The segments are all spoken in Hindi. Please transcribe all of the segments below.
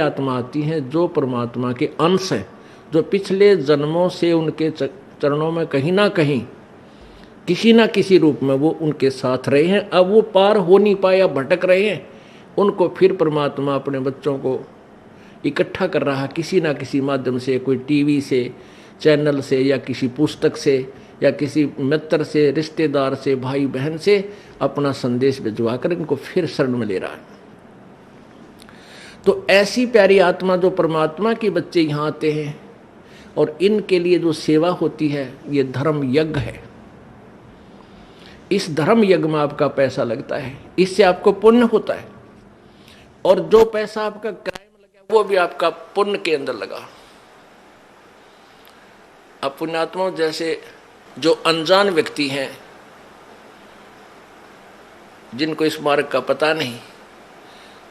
आत्मा आती हैं जो परमात्मा के अंश हैं, जो पिछले जन्मों से उनके चरणों में कहीं ना कहीं किसी ना किसी रूप में वो उनके साथ रहे हैं। अब वो पार हो नहीं पाए या भटक रहे हैं, उनको फिर परमात्मा अपने बच्चों को इकट्ठा कर रहा है किसी ना किसी माध्यम से, कोई टीवी से, चैनल से, या किसी पुस्तक से, या किसी मित्र से, रिश्तेदार से, भाई बहन से अपना संदेश भिजवा कर इनको फिर शरण में ले रहा है। तो ऐसी प्यारी आत्मा जो परमात्मा के बच्चे यहाँ आते हैं और इनके लिए जो सेवा होती है, ये धर्म यज्ञ है। इस धर्म यज्ञ में आपका पैसा लगता है, इससे आपको पुण्य होता है, और जो पैसा आपका किराए में लगा वो भी आपका पुण्य के अंदर लगा। अब पुण्यात्माओं, जैसे जो अनजान व्यक्ति हैं जिनको इस मार्ग का पता नहीं,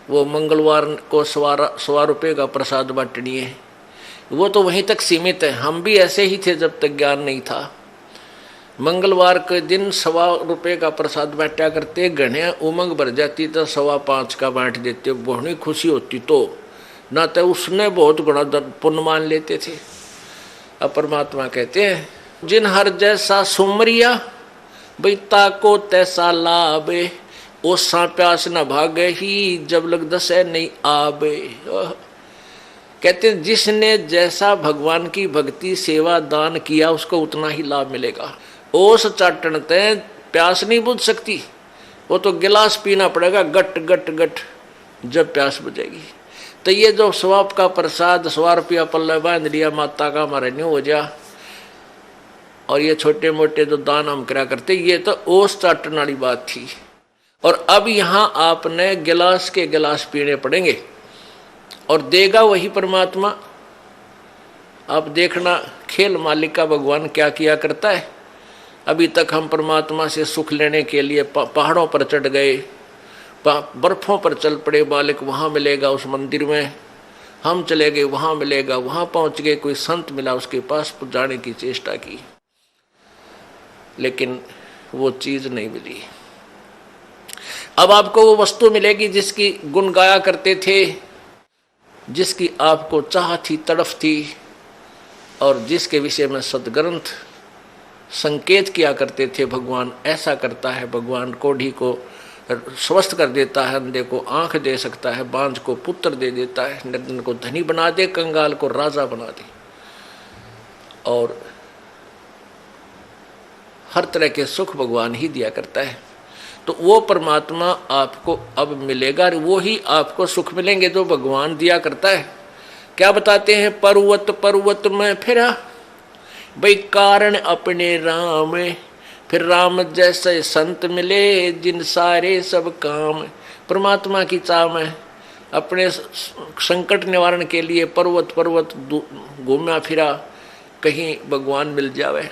वो मंगलवार को 100 रुपये का प्रसाद बांटनी है, वो तो वहीं तक सीमित है। हम भी ऐसे ही थे जब तक ज्ञान नहीं था। मंगलवार के दिन 100 रुपये का प्रसाद बांटा करते, घने उमंग भर जाती तो 5.25 का बांट देते, बहुत खुशी होती। तो ना तो उसने बहुत गुणा पुण्य मान लेते थे। अब परमात्मा कहते हैं, जिन हर जैसा सुमरिया बैता को तैसा लाभे, ओसा प्यास न भागे ही जब लग दसे नहीं आबे। कहते हैं जिसने जैसा भगवान की भक्ति सेवा दान किया उसको उतना ही लाभ मिलेगा। ओस चाटन ते प्यास नहीं बुझ सकती, वो तो गिलास पीना पड़ेगा गट गट गट जब प्यास बुझेगी। तो ये जो स्वाप का प्रसाद 100 रुपया पल्ले बांध लिया माता का, हमारे नहीं हो जा, और ये छोटे मोटे जो दान हम करा करते, ये तो ओस चाटन वाली बात थी। और अब यहाँ आपने गिलास के गिलास पीने पड़ेंगे और देगा वही परमात्मा। आप देखना खेल मालिक का भगवान क्या किया करता है। अभी तक हम परमात्मा से सुख लेने के लिए पहाड़ों पर चढ़ गए, बर्फों पर चल पड़े, मालिक वहाँ मिलेगा उस मंदिर में, हम चले गए वहाँ मिलेगा, वहाँ पहुँच गए, कोई संत मिला उसके पास जाने की चेष्टा की, लेकिन वो चीज़ नहीं मिली। अब आपको वो वस्तु मिलेगी जिसकी गुण गाया करते थे, जिसकी आपको चाह थी, तड़फ थी, और जिसके विषय में सदग्रंथ संकेत किया करते थे। भगवान ऐसा करता है, भगवान कोढ़ी को स्वस्थ कर देता है, अंधे को आंख दे सकता है, बांझ को पुत्र दे देता है, निर्धन को धनी बना दे, कंगाल को राजा बना दे, और हर तरह के सुख भगवान ही दिया करता है। तो वो परमात्मा आपको अब मिलेगा, वो ही आपको सुख मिलेंगे जो भगवान दिया करता है। क्या बताते हैं, पर्वत पर्वत में फिरा भाई कारण अपने राम, फिर राम जैसे संत मिले जिन सारे सब काम। परमात्मा की चाह में अपने संकट निवारण के लिए पर्वत पर्वत घूमा फिरा, कहीं भगवान मिल जावे,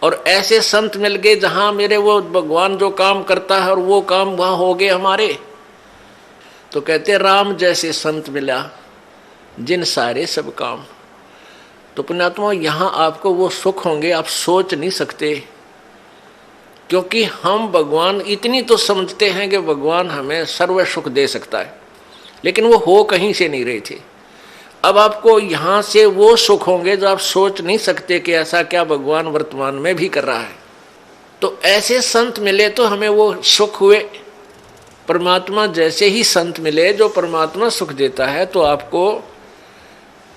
और ऐसे संत मिल गए जहाँ मेरे वो भगवान जो काम करता है और वो काम वहाँ हो गए हमारे। तो कहते राम जैसे संत मिला जिन सारे सब काम। तो पुण्यात्मा, यहाँ आपको वो सुख होंगे आप सोच नहीं सकते, क्योंकि हम भगवान इतनी तो समझते हैं कि भगवान हमें सर्व सुख दे सकता है, लेकिन वो हो कहीं से नहीं रहे थे। अब आपको यहाँ से वो सुख होंगे जो आप सोच नहीं सकते कि ऐसा क्या भगवान वर्तमान में भी कर रहा है। तो ऐसे संत मिले तो हमें वो सुख हुए। परमात्मा जैसे ही संत मिले जो परमात्मा सुख देता है, तो आपको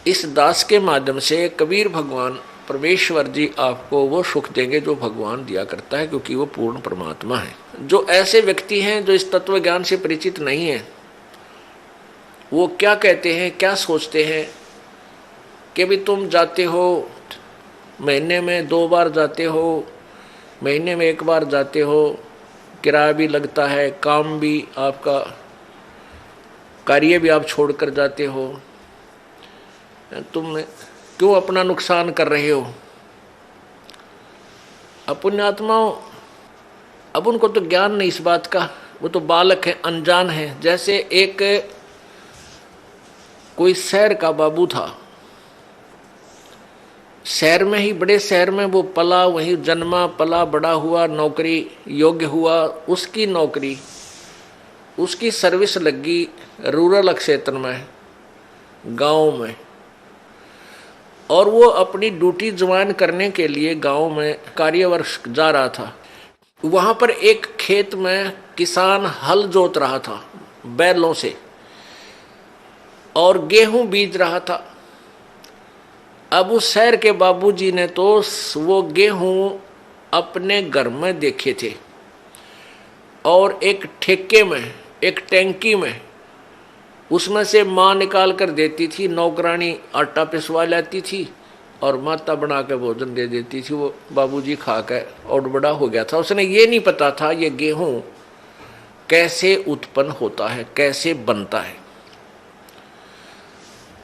इस दास के माध्यम से कबीर भगवान परमेश्वर जी आपको वो सुख देंगे जो भगवान दिया करता है, क्योंकि वो पूर्ण परमात्मा है। जो ऐसे व्यक्ति हैं जो इस तत्व ज्ञान से परिचित नहीं है, वो क्या कहते हैं, क्या सोचते हैं कि भी तुम जाते हो, महीने में 2 बार जाते हो, महीने में 1 बार जाते हो, किराया भी लगता है, काम भी आपका, कार्य भी आप छोड़कर जाते हो, तुम क्यों अपना नुकसान कर रहे हो। पुण्यात्माओं, अब उनको तो ज्ञान नहीं इस बात का, वो तो बालक है, अनजान है। जैसे एक कोई शहर का बाबू था, शहर में ही, बड़े शहर में वो पला, वहीं जन्मा पला बड़ा हुआ, नौकरी योग्य हुआ, उसकी नौकरी, उसकी सर्विस लगी रूरल क्षेत्र में, गांव में, और वो अपनी ड्यूटी ज्वाइन करने के लिए गांव में कार्यवर्ष जा रहा था। वहां पर एक खेत में किसान हल जोत रहा था बैलों से और गेहूं बीज रहा था। अब उस शहर के बाबूजी ने तो वो गेहूं अपने घर में देखे थे और एक ठेके में, एक टैंकी में, उसमें से माँ निकाल कर देती थी, नौकरानी आटा पिसवा लाती थी और माता बना के भोजन दे देती थी। वो बाबूजी खा के और बड़ा हो गया था। उसने ये नहीं पता था ये गेहूं कैसे उत्पन्न होता है, कैसे बनता है।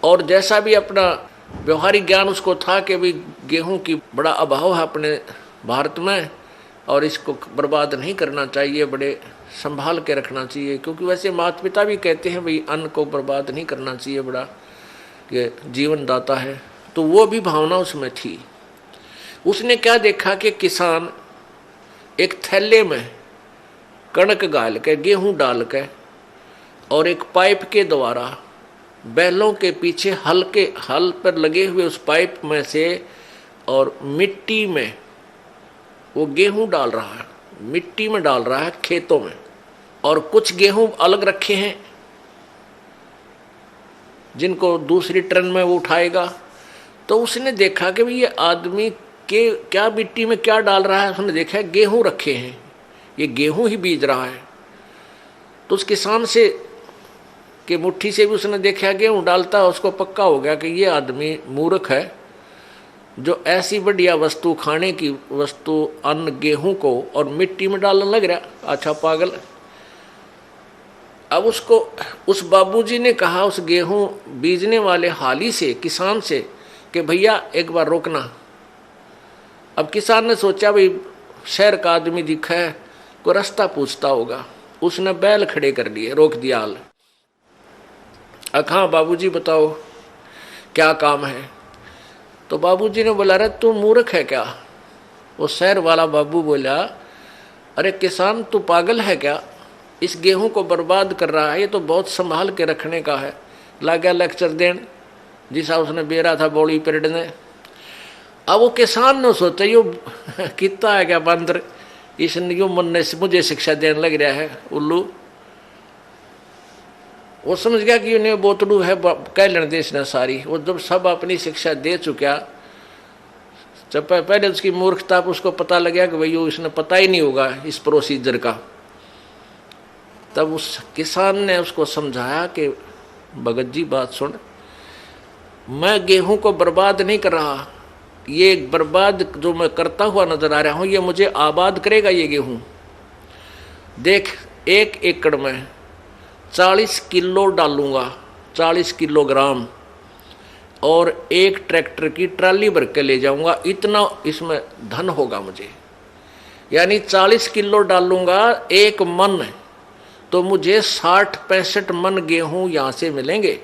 और जैसा भी अपना व्यवहारिक ज्ञान उसको था कि भी गेहूं की बड़ा अभाव है अपने भारत में और इसको बर्बाद नहीं करना चाहिए, बड़े संभाल के रखना चाहिए, क्योंकि वैसे माता पिता भी कहते हैं भाई अन्न को बर्बाद नहीं करना चाहिए, बड़ा ये जीवन दाता है। तो वो भी भावना उसमें थी। उसने क्या देखा कि किसान एक थैले में कणक गाल के, गेहूं डाल के और एक पाइप के द्वारा बैलों के पीछे हल पर लगे हुए उस पाइप में से और मिट्टी में वो गेहूं डाल रहा है, मिट्टी में डाल रहा है खेतों में। और कुछ गेहूं अलग रखे हैं जिनको दूसरी ट्रेन में वो उठाएगा। तो उसने देखा कि ये आदमी के क्या मिट्टी में क्या डाल रहा है। उसने देखा गेहूं रखे हैं, ये गेहूं ही बीज रहा है। तो उस किसान से कि मुट्ठी से भी उसने देखा गेहूं डालता है, उसको पक्का हो गया कि ये आदमी मूर्ख है जो ऐसी बढ़िया वस्तु, खाने की वस्तु, अन्न गेहूं को और मिट्टी में डालने लग रहा। अच्छा पागल। अब उसको उस बाबूजी ने कहा उस गेहूं बीजने वाले हाली से, किसान से, कि भैया एक बार रोकना। अब किसान ने सोचा भाई शहर का आदमी दिखा है, कोई रास्ता पूछता होगा। उसने बैल खड़े कर लिए, रोक दिया हाल। हाँ बाबूजी बताओ क्या काम है। तो बाबूजी ने बोला अरे तू मूर्ख है क्या। वो शहर वाला बाबू बोला अरे किसान तू पागल है क्या, इस गेहूं को बर्बाद कर रहा है, ये तो बहुत संभाल के रखने का है। ला गया लेक्चर देन जिसा उसने बेरा था बॉडी पीरियड ने। अब वो किसान ने सोचा यो कितना है क्या बंदर, इसने यो मन ने मुझे शिक्षा देने लग रहा है उल्लू। वो समझ गया कि उन्हें बोतलू है कह लेने दे इसने सारी। वो जब सब अपनी शिक्षा दे चुका, जब पहले उसकी मूर्खता उसको पता लग गया कि भाई वो इसने पता ही नहीं होगा इस प्रोसीजर का, तब उस किसान ने उसको समझाया कि भगत जी बात सुन, मैं गेहूं को बर्बाद नहीं कर रहा, ये बर्बाद जो मैं करता हुआ नजर आ रहा हूं ये मुझे आबाद करेगा। ये गेहूं देख 1 एकड़ में 40 किलो डालूंगा, 40 किलोग्राम, और एक ट्रैक्टर की ट्राली भर के ले जाऊंगा, इतना इसमें धन होगा मुझे। यानी 40 किलो डालूंगा 1 मन, तो मुझे 60-65 मन गेहूं यहां से मिलेंगे।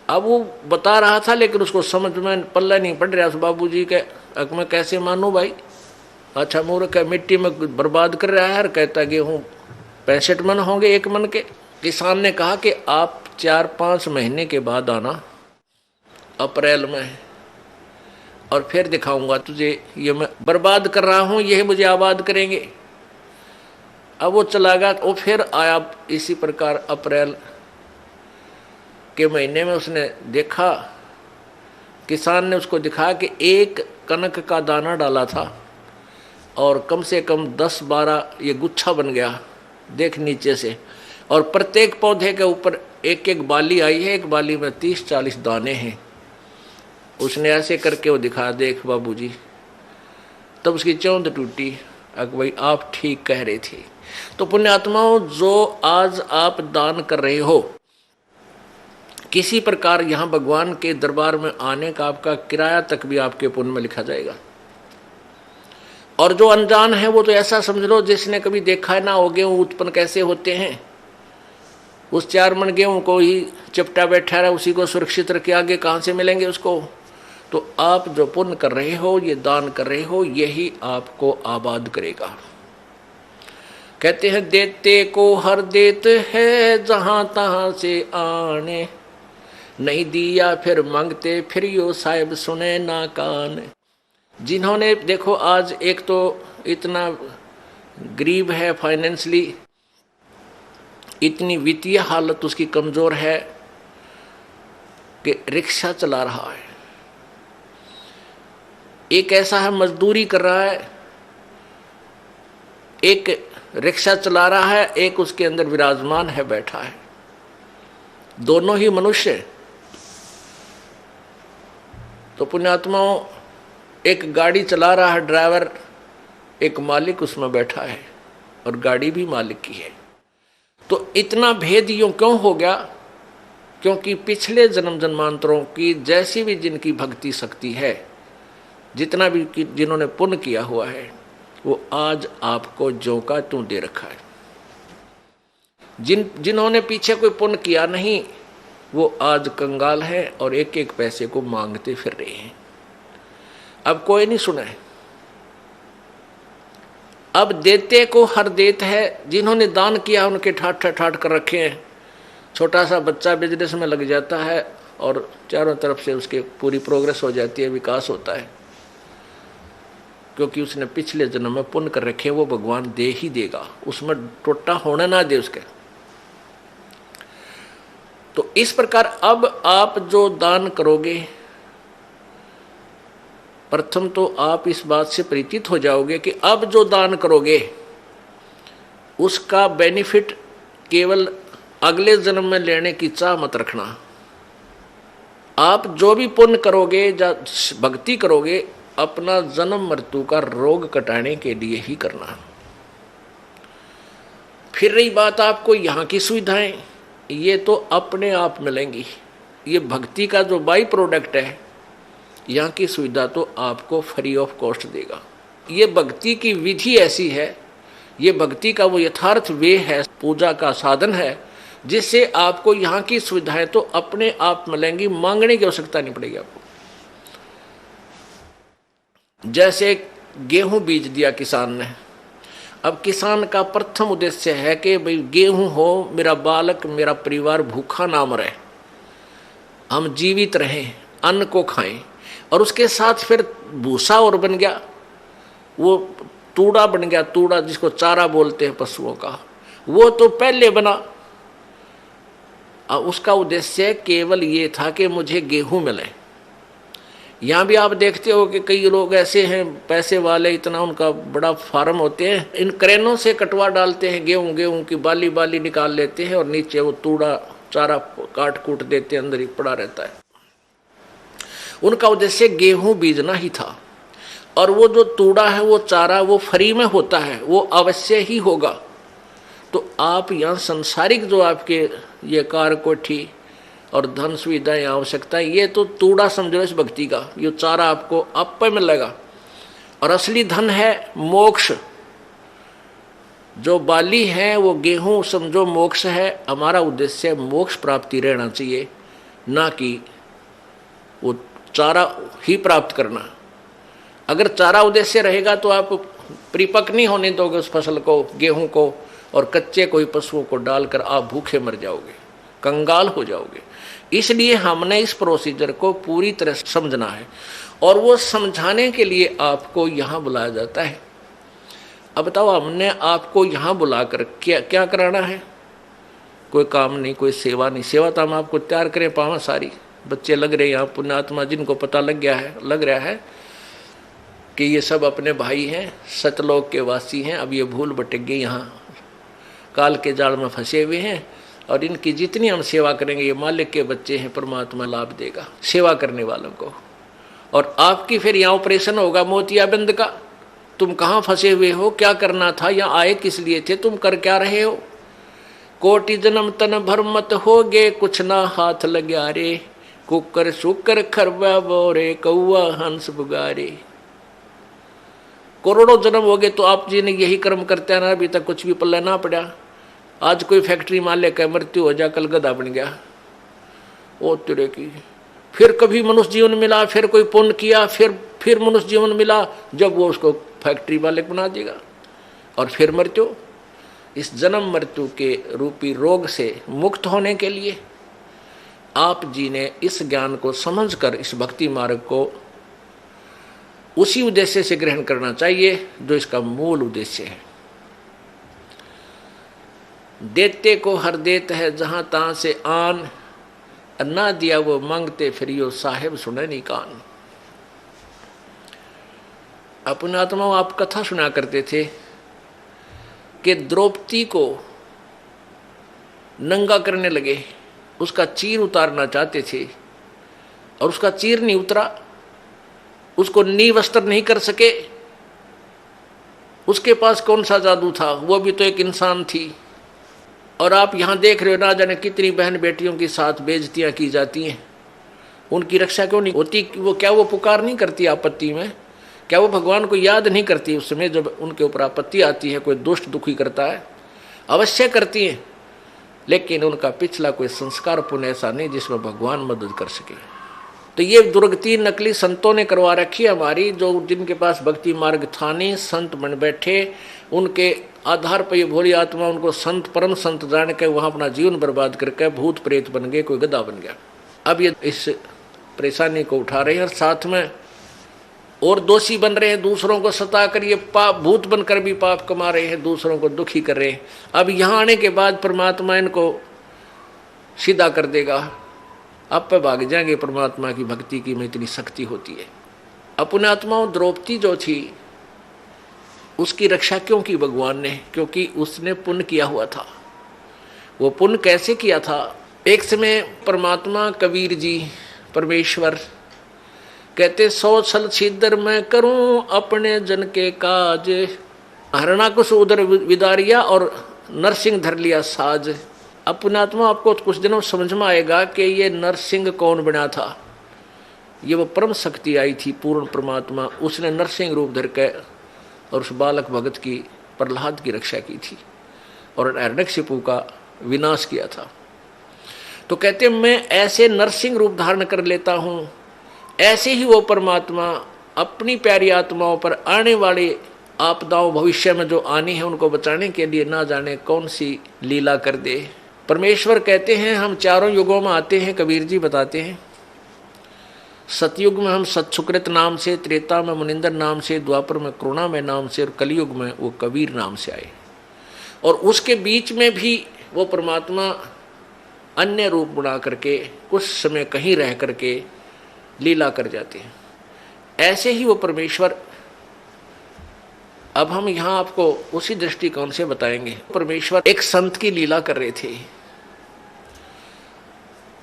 अब वो बता रहा था लेकिन उसको समझ में पल्ला नहीं पड़ रहा उस बाबूजी के। अब मैं कैसे मानूं भाई, अच्छा मूर्ख है, मिट्टी में बर्बाद कर रहा है और कहता गेहूं 65 मन होंगे 1 मन के। किसान ने कहा कि आप 4-5 महीने के बाद आना, अप्रैल में, और फिर दिखाऊंगा तुझे ये मैं बर्बाद कर रहा हूं यही मुझे आबाद करेंगे। अब वो चला गया। वो फिर आया इसी प्रकार अप्रैल के महीने में। उसने देखा, किसान ने उसको दिखाया कि 1 कनक का दाना डाला था और कम से कम 10-12 ये गुच्छा बन गया देख नीचे से, और प्रत्येक पौधे के ऊपर 1-1 बाली आई है, एक बाली में 30-40 दाने हैं। उसने ऐसे करके वो दिखा, देख बाबूजी। तब उसकी चौंध टूटी। भाई आप ठीक कह रहे थे। तो पुण्यात्माओं, जो आज आप दान कर रहे हो, किसी प्रकार यहाँ भगवान के दरबार में आने का आपका किराया तक भी आपके पुण्य में लिखा जाएगा। और जो अनजान है वो तो ऐसा समझ लो जिसने कभी देखा ना हो गेहूं उत्पन्न कैसे होते हैं, उस 4 मन गेहूं को ही चिपटा बैठा रहा, उसी को सुरक्षित रखे, आगे कहाँ से मिलेंगे उसको। तो आप जो पुण्य कर रहे हो, ये दान कर रहे हो, यही आपको आबाद करेगा। कहते हैं देते को हर देत है जहां तहां से आने, नहीं दिया फिर मांगते फिर यो साहिब सुने ना कान। जिन्होंने देखो आज एक तो इतना गरीब है, फाइनेंशियली इतनी वित्तीय हालत उसकी कमजोर है कि रिक्शा चला रहा है, एक ऐसा है मजदूरी कर रहा है, एक रिक्शा चला रहा है, एक उसके अंदर विराजमान है, बैठा है, दोनों ही मनुष्य। तो पुण्यात्माओं, एक गाड़ी चला रहा है ड्राइवर, एक मालिक उसमें बैठा है और गाड़ी भी मालिक की है। तो इतना भेद यूं क्यों हो गया? क्योंकि पिछले जन्म जन्मांतरों की जैसी भी जिनकी भक्ति शक्ति है, जितना भी जिन्होंने पुण्य किया हुआ है, वो आज आपको ज्यों का त्यों दे रखा है। जिन्होंने पीछे कोई पुण्य किया नहीं, वो आज कंगाल है और एक एक पैसे को मांगते फिर रहे हैं। अब कोई नहीं सुना है, अब देते को हर देत है। जिन्होंने दान किया उनके ठाट ठाट कर रखे हैं। छोटा सा बच्चा बिजनेस में लग जाता है और चारों तरफ से उसके पूरी प्रोग्रेस हो जाती है, विकास होता है, क्योंकि उसने पिछले जन्म में पुण्य कर रखे, वो भगवान दे ही देगा, उसमें टोटा होने ना दे उसके। तो इस प्रकार अब आप जो दान करोगे, प्रथम तो आप इस बात से परिचित हो जाओगे कि अब जो दान करोगे उसका बेनिफिट केवल अगले जन्म में लेने की चाह मत रखना। आप जो भी पुण्य करोगे या भक्ति करोगे, अपना जन्म मृत्यु का रोग कटाने के लिए ही करना। फिर रही बात आपको यहाँ की सुविधाएं, ये तो अपने आप मिलेंगी। ये भक्ति का जो बाई प्रोडक्ट है, यहाँ की सुविधा तो आपको फ्री ऑफ कॉस्ट देगा। ये भक्ति की विधि ऐसी है, ये भक्ति का वो यथार्थ वे है, पूजा का साधन है, जिससे आपको यहाँ की सुविधाएं तो अपने आप मिलेंगी, मांगने की आवश्यकता नहीं पड़ेगी आपको। जैसे गेहूं बीज दिया किसान ने, अब किसान का प्रथम उद्देश्य है कि भाई गेहूं हो, मेरा बालक मेरा परिवार भूखा ना मरे, हम जीवित रहें, अन्न को खाएं। और उसके साथ फिर भूसा और बन गया, वो तूड़ा बन गया, तूड़ा जिसको चारा बोलते हैं पशुओं का, वो तो पहले बना। उसका उद्देश्य केवल ये था कि मुझे गेहूं मिले। यहाँ भी आप देखते हो कि कई लोग ऐसे हैं पैसे वाले, इतना उनका बड़ा फार्म होते हैं, इन क्रेनों से कटवा डालते हैं, गेहूं की बाली बाली निकाल लेते हैं और नीचे वो तूड़ा चारा काट कूट देते हैं, अंदर ही पड़ा रहता है। उनका उद्देश्य गेहूं बीजना ही था। और वो जो तूड़ा है, वो चारा, वो फ्री में होता है, वो अवश्य ही होगा। तो आप यहाँ संसारिक जो आपके ये कार कोठी और धन सुविधाएं आवश्यकताएं, ये तो तूड़ा समझो इस भक्ति का, ये चारा आपको आप पे मिलेगा। और असली धन है मोक्ष। जो बाली है वो गेहूं समझो मोक्ष है। हमारा उद्देश्य मोक्ष प्राप्ति रहना चाहिए, ना कि वो चारा ही प्राप्त करना। अगर चारा उद्देश्य रहेगा तो आप परिपक्व नहीं होने दोगे उस फसल को, गेहूं को, और कच्चे कोई पशुओं को डालकर आप भूखे मर जाओगे, कंगाल हो जाओगे। इसलिए हमने इस प्रोसीजर को पूरी तरह समझना है, और वो समझाने के लिए आपको यहाँ बुलाया जाता है। अब बताओ, हमने आपको यहाँ बुलाकर क्या क्या कराना है? कोई काम नहीं, कोई सेवा नहीं। सेवा तो हम आपको तैयार करें पावा सारी, बच्चे लग रहे हैं यहाँ, पुण्यात्मा जिनको पता लग रहा है कि ये सब अपने भाई हैं, सतलोक के वासी हैं। अब ये भूल भटक गए, यहाँ काल के जाल में फंसे हुए हैं, और इनकी जितनी हम सेवा करेंगे, ये मालिक के बच्चे हैं, परमात्मा लाभ देगा सेवा करने वालों को। और आपकी फिर यहाँ ऑपरेशन होगा मोतियाबिंद का। तुम कहाँ फंसे हुए हो, क्या करना था, यहाँ आए किस लिए थे, तुम कर क्या रहे हो? कोटि जन्म तन भर मत होगे, कुछ ना हाथ लग्या रे, कुकर शुकर खरबा बोरे, कौआ हंस बुगारे। करोड़ों जन्म हो गए तो आप जी ने यही कर्म करते हैं ना, अभी तक कुछ भी पल्ले ना पड़ा। आज कोई फैक्ट्री मालिक है, मृत्यु हो जा, कल गधा बन गया, ओ तेरे की। फिर कभी मनुष्य जीवन मिला, फिर कोई पुण्य किया, फिर मनुष्य जीवन मिला, जब वो उसको फैक्ट्री मालिक बना देगा, और फिर मृत्यु। इस जन्म मृत्यु के रूपी रोग से मुक्त होने के लिए आप जी ने इस ज्ञान को समझकर इस भक्ति मार्ग को उसी उद्देश्य से ग्रहण करना चाहिए जो इसका मूल उद्देश्य है। देते को हर देत है जहां तहां से आन, ना दिया वो मांगते फिरियो साहेब सुने नहीं कान। अपने आत्माओं, आप कथा सुना करते थे कि द्रौपदी को नंगा करने लगे, उसका चीर उतारना चाहते थे और उसका चीर नहीं उतरा, उसको नी वस्त्र नहीं कर सके। उसके पास कौन सा जादू था, वो भी तो एक इंसान थी। और आप यहां देख रहे हो ना जाने कितनी बहन बेटियों के साथ बेइज्जतियां की जाती हैं, उनकी रक्षा क्यों नहीं होती? वो क्या वो पुकार नहीं करती आपत्ति में? क्या वो भगवान को याद नहीं करती उस समय जब उनके ऊपर आपत्ति आती है, कोई दुष्ट दुखी करता है? अवश्य करती हैं, लेकिन उनका पिछला कोई संस्कार पुण्य ऐसा नहीं जिसमें भगवान मदद कर सके। तो ये दुर्गति नकली संतों ने करवा रखी है हमारी, जो जिनके पास भक्ति मार्ग था नहीं, संत बन बैठे, उनके आधार पर ये भोली आत्मा उनको संत परम संत जान के वहां अपना जीवन बर्बाद करके भूत प्रेत बन गए, कोई गधा बन गया। अब ये इस परेशानी को उठा रहे हैं और साथ में और दोषी बन रहे हैं, दूसरों को सता कर ये पाप भूत बनकर भी पाप कमा रहे हैं, दूसरों को दुखी कर रहे हैं। अब यहाँ आने के बाद परमात्मा इनको सीधा कर देगा, अब पे भाग जाएंगे परमात्मा की भक्ति की में इतनी शक्ति होती है। अपने आत्माओं, द्रौपदी जो थी उसकी रक्षा क्यों की भगवान ने? क्योंकि उसने पुण्य किया हुआ था। वो पुण्य कैसे किया था? एक समय परमात्मा कबीर जी परमेश्वर कहते 100 छल छिद्र मैं करूं अपने जन के काज, हरणाकुश उधर विदारिया और नरसिंह धर लिया साज। अपने आत्मा आपको कुछ दिनों समझ में आएगा कि ये नरसिंह कौन बना था। ये वो परम शक्ति आई थी, पूर्ण परमात्मा, उसने नरसिंह रूप धर के और उस बालक भगत की, प्रहलाद की रक्षा की थी और हिरण्यकशिपु का विनाश किया था। तो कहते मैं ऐसे नरसिंह रूप धारण कर लेता हूं, ऐसे ही वो परमात्मा अपनी प्यारी आत्माओं पर आने वाले आपदाओं भविष्य में जो आनी है उनको बचाने के लिए ना जाने कौन सी लीला कर दे। परमेश्वर कहते हैं हम चारों युगों में आते हैं, कबीर जी बताते हैं। सतयुग में हम सतसुकृत नाम से, त्रेता में मुनिंदर नाम से, द्वापर में करुणामय नाम से और कलयुग में वो कबीर नाम से आए। और उसके बीच में भी वो परमात्मा अन्य रूप बना करके कुछ समय कहीं रह करके लीला कर जाते हैं। ऐसे ही वो परमेश्वर, अब हम यहाँ आपको उसी दृष्टिकोण से बताएंगे। परमेश्वर एक संत की लीला कर रहे थे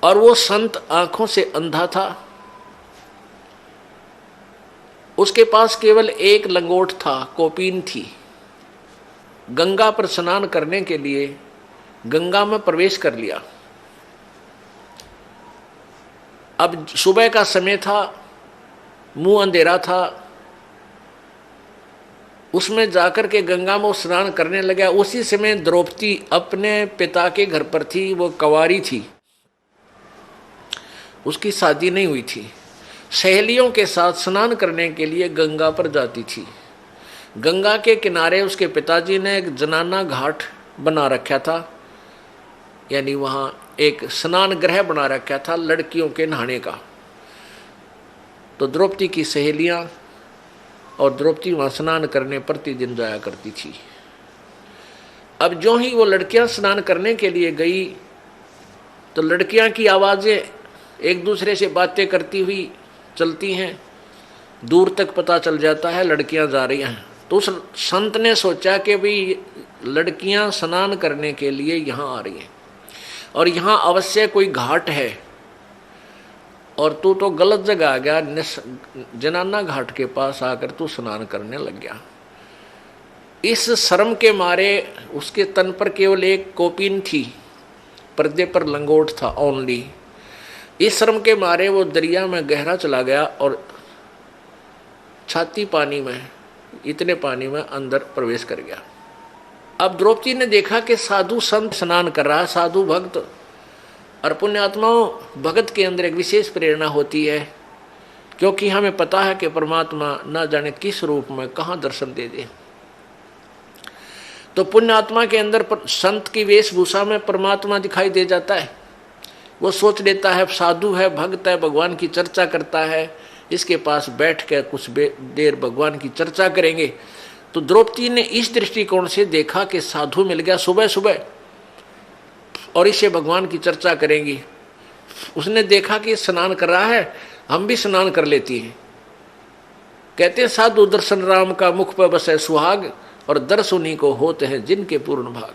और वो संत आंखों से अंधा था, उसके पास केवल एक लंगोट था, कोपीन थी। गंगा पर स्नान करने के लिए गंगा में प्रवेश कर लिया। अब सुबह का समय था, मुंह अंधेरा था, उसमें जाकर के गंगा में स्नान करने लगा। उसी समय द्रौपदी अपने पिता के घर पर थी, वो कंवारी थी, उसकी शादी नहीं हुई थी। सहेलियों के साथ स्नान करने के लिए गंगा पर जाती थी। गंगा के किनारे उसके पिताजी ने एक जनाना घाट बना रखा था, यानी वहाँ एक स्नान गृह बना रखा था लड़कियों के नहाने का। तो द्रौपदी की सहेलियाँ और द्रौपदी वहाँ स्नान करने प्रतिदिन जाया करती थी। अब जो ही वो लड़कियाँ स्नान करने के लिए गई तो लड़कियाँ की आवाज़ें एक दूसरे से बातें करती हुई चलती हैं, दूर तक पता चल जाता है लड़कियां जा रही हैं। तो उस संत ने सोचा कि भाई लड़कियां स्नान करने के लिए यहाँ आ रही हैं और यहाँ अवश्य कोई घाट है और तू तो गलत जगह आ गया, जनाना घाट के पास आकर तू स्नान करने लग गया। इस शर्म के मारे उसके तन पर केवल एक कोपीन थी, पर्दे पर लंगोट था ओनली। इस शर्म के मारे वो दरिया में गहरा चला गया और छाती पानी में, इतने पानी में अंदर प्रवेश कर गया। अब द्रौपदी ने देखा कि साधु संत स्नान कर रहा है, साधु भक्त। और पुण्यात्माओं, भगत के अंदर एक विशेष प्रेरणा होती है, क्योंकि हमें पता है कि परमात्मा न जाने किस रूप में कहाँ दर्शन दे दे। तो पुण्यात्मा के अंदर संत की वेशभूषा में परमात्मा दिखाई दे जाता है। वो सोच लेता है साधु है, भक्त है, भगवान की चर्चा करता है, इसके पास बैठ कर कुछ देर भगवान की चर्चा करेंगे। तो द्रौपदी ने इस दृष्टिकोण से देखा कि साधु मिल गया सुबह सुबह और इससे भगवान की चर्चा करेंगी। उसने देखा कि स्नान कर रहा है, हम भी स्नान कर लेती हैं। कहते हैं साधु दर्शन राम का मुख पर बसे सुहाग, और दर्श उन्हीं को होते हैं जिनके पूर्ण भाग।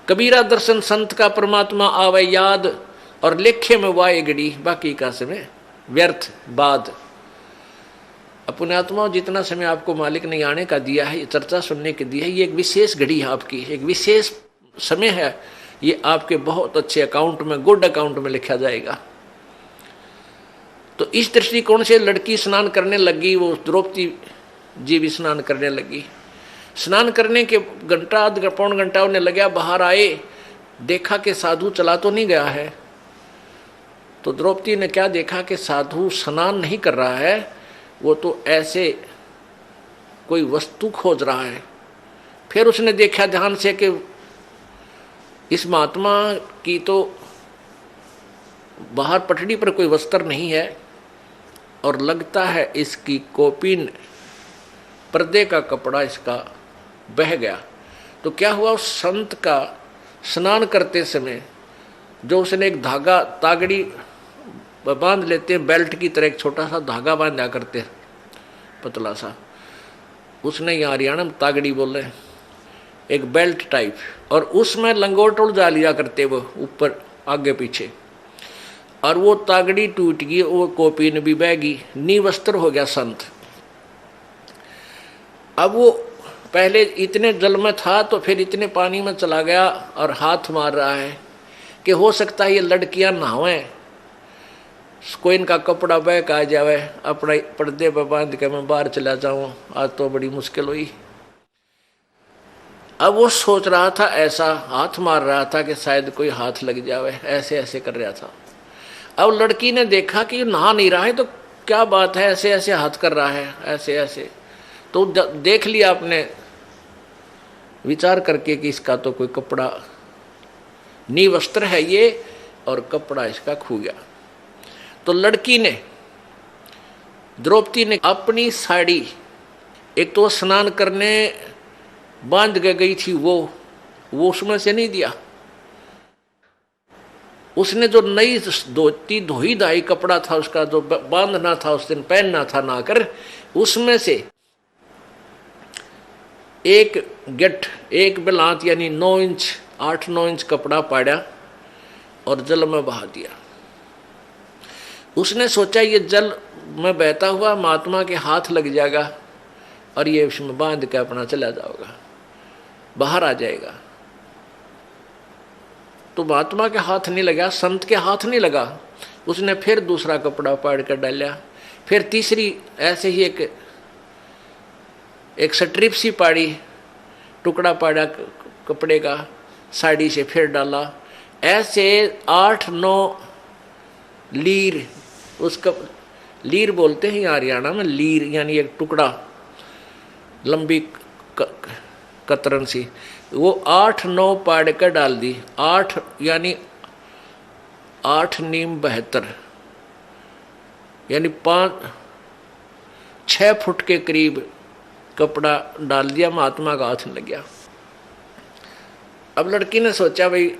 कबीरा दर्शन संत का परमात्मा आवे याद, और लेखे में वाए गड़ी बाकी का समय व्यर्थ बाद। अपने आत्मा जितना समय आपको मालिक ने आने का दिया है, चर्चा सुनने के दिया है, ये एक विशेष घड़ी है आपकी, एक विशेष समय है। ये आपके बहुत अच्छे अकाउंट में, गुड अकाउंट में लिखा जाएगा। तो इस दृष्टिकोण से लड़की स्नान करने लगी, वो द्रौपदी जी भी स्नान करने लगी। स्नान करने के घंटा आध पौन घंटा उन्हें लगा, बाहर आए, देखा कि साधु चला तो नहीं गया है। तो द्रौपदी ने क्या देखा कि साधु स्नान नहीं कर रहा है, वो तो ऐसे कोई वस्तु खोज रहा है। फिर उसने देखा ध्यान से कि इस महात्मा की तो बाहर पटड़ी पर कोई वस्त्र नहीं है, और लगता है इसकी कोपीन पर्दे का कपड़ा इसका बह गया। तो क्या हुआ, उस संत का स्नान करते समय जो उसने एक धागा तागड़ी बांध लेते हैं, बेल्ट की तरह एक छोटा सा धागा बांधा करते हैं पतला सा, उसने यहाँ हरियाणा में तागड़ी बोले, एक बेल्ट टाइप, और उसमें लंगोट उलझा लिया करते वो ऊपर आगे पीछे, और वो तागड़ी टूट गई, वो कोपीन भी बह गई, निवस्त्र हो गया संत। अब वो पहले इतने जल में था तो फिर इतने पानी में चला गया और हाथ मार रहा है कि हो सकता है ये लड़कियां नहावें, कोई इनका कपड़ा बह का आ जावे, अपना पर्दे पर बांध के मैं बाहर चला जाऊं, आज तो बड़ी मुश्किल हुई। अब वो सोच रहा था, ऐसा हाथ मार रहा था कि शायद कोई हाथ लग जावे, ऐसे ऐसे कर रहा था। अब लड़की ने देखा कि नहा नहीं रहा है, तो क्या बात है, ऐसे ऐसे हाथ कर रहा है, ऐसे ऐसे। तो देख लिया आपने विचार करके कि इसका तो कोई कपड़ा निवस्त्र है ये, और कपड़ा इसका खो गया। तो लड़की ने, द्रौपदी ने अपनी साड़ी, एक तो स्नान करने बांध के गई थी वो उसमें से नहीं दिया, उसने जो नई धोती धोई धाई कपड़ा था उसका जो बांधना था उस दिन, पहनना था ना कर, उसमें से एक गेट, एक बिलात यानी 9 इंच 8-9 इंच कपड़ा पाड़ा और जल में बहा दिया। उसने सोचा ये जल में बहता हुआ महात्मा के हाथ लग जाएगा और ये उसमें बांध के अपना चला जाएगा, बाहर आ जाएगा। तो महात्मा के हाथ नहीं लगा, संत के हाथ नहीं लगा। उसने फिर दूसरा कपड़ा पाड़ कर डाला, फिर तीसरी ऐसे ही एक स्ट्रिप सी पाड़ी, टुकड़ा पाड़ा कपड़े का, साड़ी से फिर डाला, ऐसे 8-9 लीर, उसका लीर बोलते हैं हरियाणा में, लीर यानी एक टुकड़ा लंबी कतरन सी, वो 8-9 पाड़ कर डाल दी। 8 यानी 8 नीम 72 यानी 5-6 फुट के करीब कपड़ा डाल दिया, महात्मा का हाथ लग गया। अब लड़की ने सोचा भाई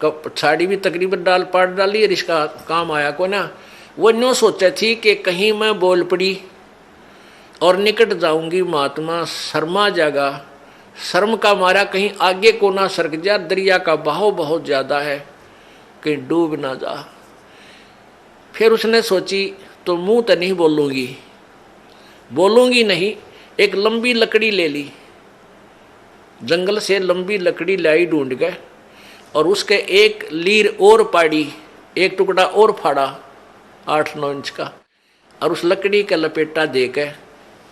साड़ी भी तकरीबन पाड़ डाली और इसका काम आया को ना। वो न्यों सोचा थी कि कहीं मैं बोल पड़ी और निकट जाऊंगी, महात्मा शर्मा जागा, शर्म का मारा कहीं आगे को ना सरक जा, दरिया का बहाव बहुत ज्यादा है, कहीं डूब ना जा। फिर उसने सोची तो मुंह तो नहीं बोलूंगी नहीं, एक लंबी लकड़ी ले ली, जंगल से लंबी लकड़ी लाई ढूंढ गए और उसके एक लीर और पाड़ी, एक टुकड़ा और फाड़ा 8-9 इंच का, और उस लकड़ी का लपेटा दे के,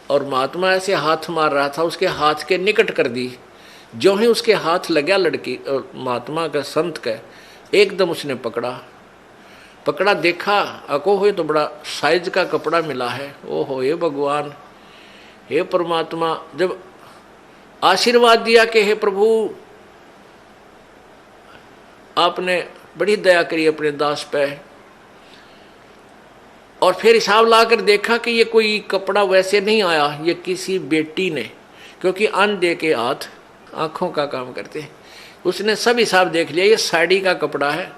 और महात्मा ऐसे हाथ मार रहा था, उसके हाथ के निकट कर दी। जो ही उसके हाथ लगा लड़की महात्मा का, संत का, एकदम उसने पकड़ा, देखा अको हो तो बड़ा साइज का कपड़ा मिला है। ओहो हे भगवान, हे परमात्मा, जब आशीर्वाद दिया कि हे प्रभु आपने बड़ी दया करी अपने दास पे। और फिर हिसाब लाकर देखा कि ये कोई कपड़ा वैसे नहीं आया, ये किसी बेटी ने, क्योंकि अंधे के हाथ आंखों का काम करते हैं। उसने सब हिसाब देख लिया, ये साड़ी का कपड़ा है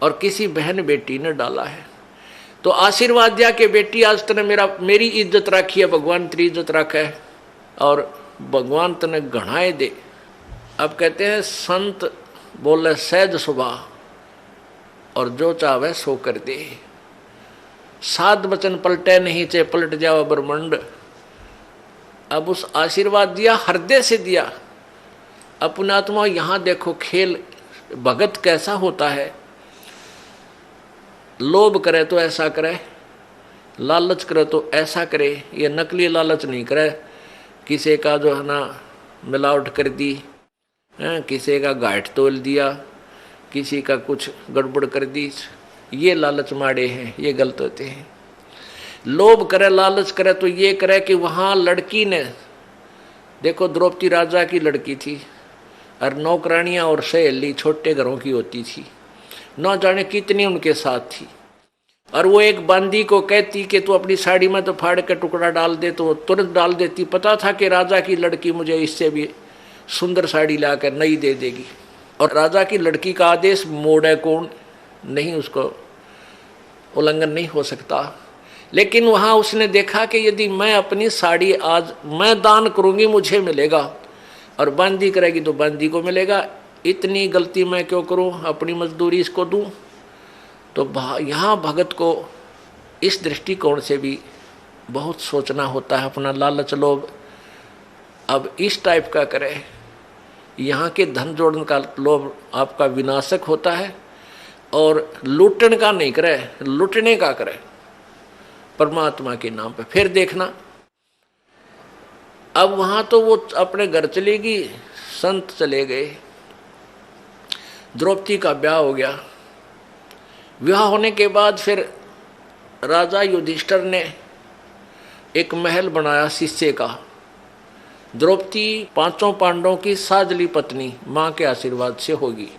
और किसी बहन बेटी ने डाला है। तो आशीर्वाद दिया कि बेटी आज तने मेरी इज्जत रखी है, भगवान तेरी इज्जत रखा है और भगवान तने घणाए दे। अब कहते हैं संत बोले सहज सुभा और जो चाहे सो कर दे। सात वचन पलटे नहीं चे पलट जाओ ब्रह्मांड। अब उस आशीर्वाद दिया, हृदय से दिया। अपने आत्मा यहाँ देखो खेल भगत कैसा होता है। लोभ करे तो ऐसा करे, लालच करे तो ऐसा करे। ये नकली लालच नहीं करे, किसी का जो है ना मिलावट कर दी, किसी का घाट तोल दिया, किसी का कुछ गड़बड़ कर दी, ये लालच माड़े हैं, ये गलत होते हैं। लोभ करे लालच करे तो ये करे कि वहाँ लड़की ने देखो, द्रौपदी राजा की लड़की थी और नौकरानियाँ और सहेली छोटे घरों की होती थी, न जाने कितनी उनके साथ थी। और वो एक बांदी को कहती कि तू अपनी साड़ी में तो फाड़ के टुकड़ा डाल दे, तो वो तुरंत डाल देती। पता था कि राजा की लड़की मुझे इससे भी सुंदर साड़ी लाकर नई दे देगी, और राजा की लड़की का आदेश मोड़े कौन नहीं, उसको उल्लंघन नहीं हो सकता। लेकिन वहाँ उसने देखा कि यदि मैं अपनी साड़ी आज मैं दान करूँगी मुझे मिलेगा, और बांदी करेगी तो बांदी को मिलेगा। इतनी गलती मैं क्यों करूँ, अपनी मजदूरी इसको दूँ। तो यहाँ भगत को इस दृष्टिकोण से भी बहुत सोचना होता है। अपना लालच लोभ अब इस टाइप का करे, यहाँ के धन जोड़ने का लोभ आपका विनाशक होता है, और लूटन का नहीं करे, लूटने का करे परमात्मा के नाम पे। फिर देखना, अब वहाँ तो वो अपने घर चलेगी, संत चले गए, द्रौपदी का ब्याह हो गया। विवाह होने के बाद फिर राजा युधिष्ठिर ने एक महल बनाया शिष्य का। द्रौपदी पांचों पांडवों की साजली पत्नी मां के आशीर्वाद से होगी।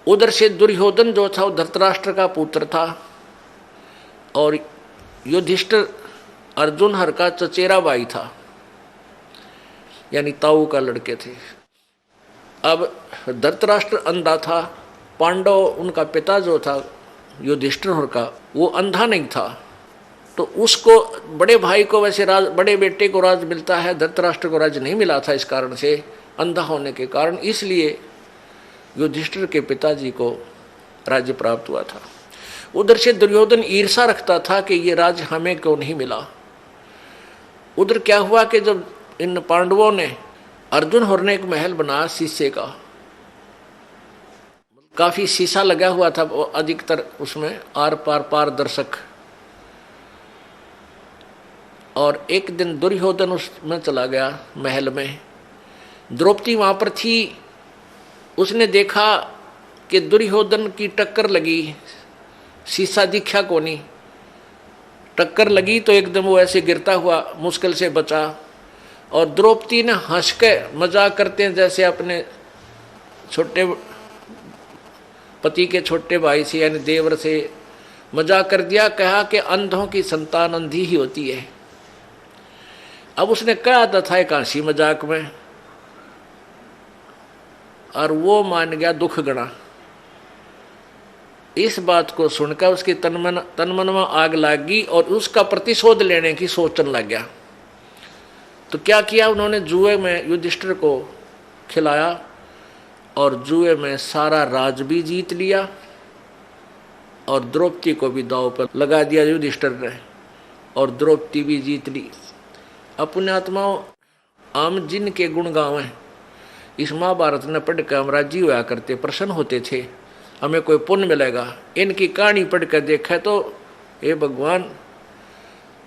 उधर से दुर्योधन जो था वो धृतराष्ट्र का पुत्र था, और युधिष्ठिर अर्जुन हर का चचेरा भाई था, यानी ताऊ का लड़के थे। अब धृतराष्ट्र अंधा था, पांडव उनका पिता जो था युधिष्ठिर हर का वो अंधा नहीं था, तो उसको बड़े भाई को वैसे राज, बड़े बेटे को राज मिलता है, धृतराष्ट्र को राज नहीं मिला था इस कारण से, अंधा होने के कारण। इसलिए युधिष्ठिर के पिताजी को राज्य प्राप्त हुआ था। उधर से दुर्योधन ईर्षा रखता था कि ये राज हमें क्यों नहीं मिला। उधर क्या हुआ कि जब इन पांडवों ने अर्जुन होर ने एक महल बनाया शीशे का, काफी शीशा लगा हुआ था, अधिकतर उसमें आर पार पारदर्शक। और एक दिन दुर्योधन उसमें चला गया महल में, द्रौपदी वहां पर थी। उसने देखा कि दुर्योधन की टक्कर लगी, शीशा दिखा को नहीं, टक्कर लगी तो एकदम वो ऐसे गिरता हुआ मुश्किल से बचा। और द्रौपदी ने हंस के मजाक करते हैं जैसे अपने छोटे पति के छोटे भाई से यानी देवर से मजाक कर दिया, कहा कि अंधों की संतान अंधी ही होती है। अब उसने कहा था एक हंसी मजाक में, और वो मान गया दुख गणा। इस बात को सुनकर उसकी तनमन में आग लगी और उसका प्रतिशोध लेने की सोचने लग गया। तो क्या किया उन्होंने, जुए में युधिष्ठिर को खिलाया और जुए में सारा राज भी जीत लिया, और द्रौपदी को भी दांव पर लगा दिया युधिष्ठिर ने, और द्रौपदी भी जीत ली। अपने आत्माओं आम जिन के गुण गावें, इस महाभारत ने पढ़ कर हम राजी हुआ करते, प्रसन्न होते थे, हमें कोई पुण्य मिलेगा। इनकी कहानी पढ़ कर देखा तो हे भगवान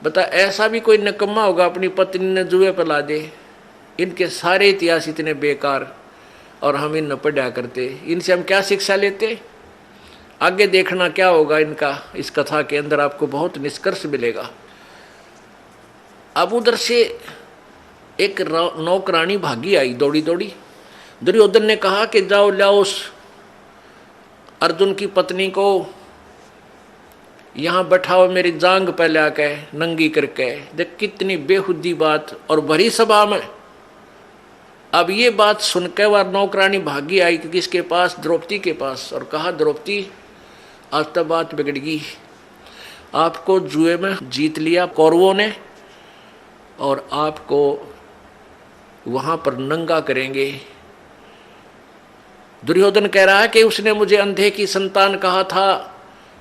बता, ऐसा भी कोई निकम्मा होगा अपनी पत्नी ने जुए पर ला दे। इनके सारे इतिहास इतने बेकार, और हम इन न पढ़ा करते, इनसे हम क्या शिक्षा लेते। आगे देखना क्या होगा इनका, इस कथा के अंदर आपको बहुत निष्कर्ष मिलेगा। अब उधर से एक नौकरानी भागी आई दौड़ी दौड़ी। दुर्योधन ने कहा कि जाओ लाओ उस अर्जुन की पत्नी को यहाँ बैठाओ मेरी जांग पे लाके नंगी करके। देख कितनी बेहुदी बात, और भरी सभा में। अब ये बात सुनकर वह नौकरानी भागी आई किसके पास, द्रौपदी के पास, और कहा द्रौपदी आज तक बात बिगड़ गई, आपको जुए में जीत लिया कौरवों ने, और आपको वहां पर नंगा करेंगे। दुर्योधन कह रहा है कि उसने मुझे अंधे की संतान कहा था,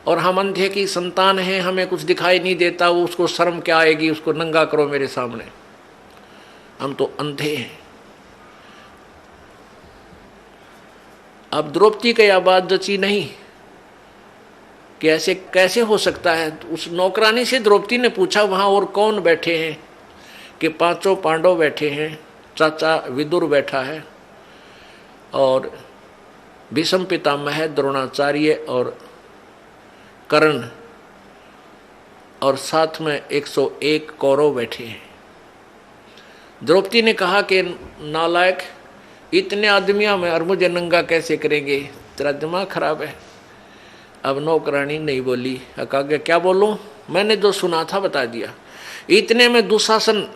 और हम अंधे की संतान हैं, हमें कुछ दिखाई नहीं देता, वो उसको शर्म क्या आएगी, उसको नंगा करो मेरे सामने, हम तो अंधे हैं। अब द्रौपदी का यह बात जची नहीं कि ऐसे कैसे हो सकता है। उस नौकरानी से द्रौपदी ने पूछा वहां और कौन बैठे हैं, कि पांचों पांडव बैठे हैं, चाचा विदुर बैठा है, और भीष्म पितामह, द्रोणाचार्य और कर्ण, और साथ में 101 कौरव बैठे हैं। द्रौपदी ने कहा कि नालायक, इतने आदमियों में और मुझे नंगा कैसे करेंगे, तेरा दिमाग खराब है। अब नौकरानी नहीं बोली, कहा क्या बोलूं, मैंने जो सुना था बता दिया। इतने में दुशासन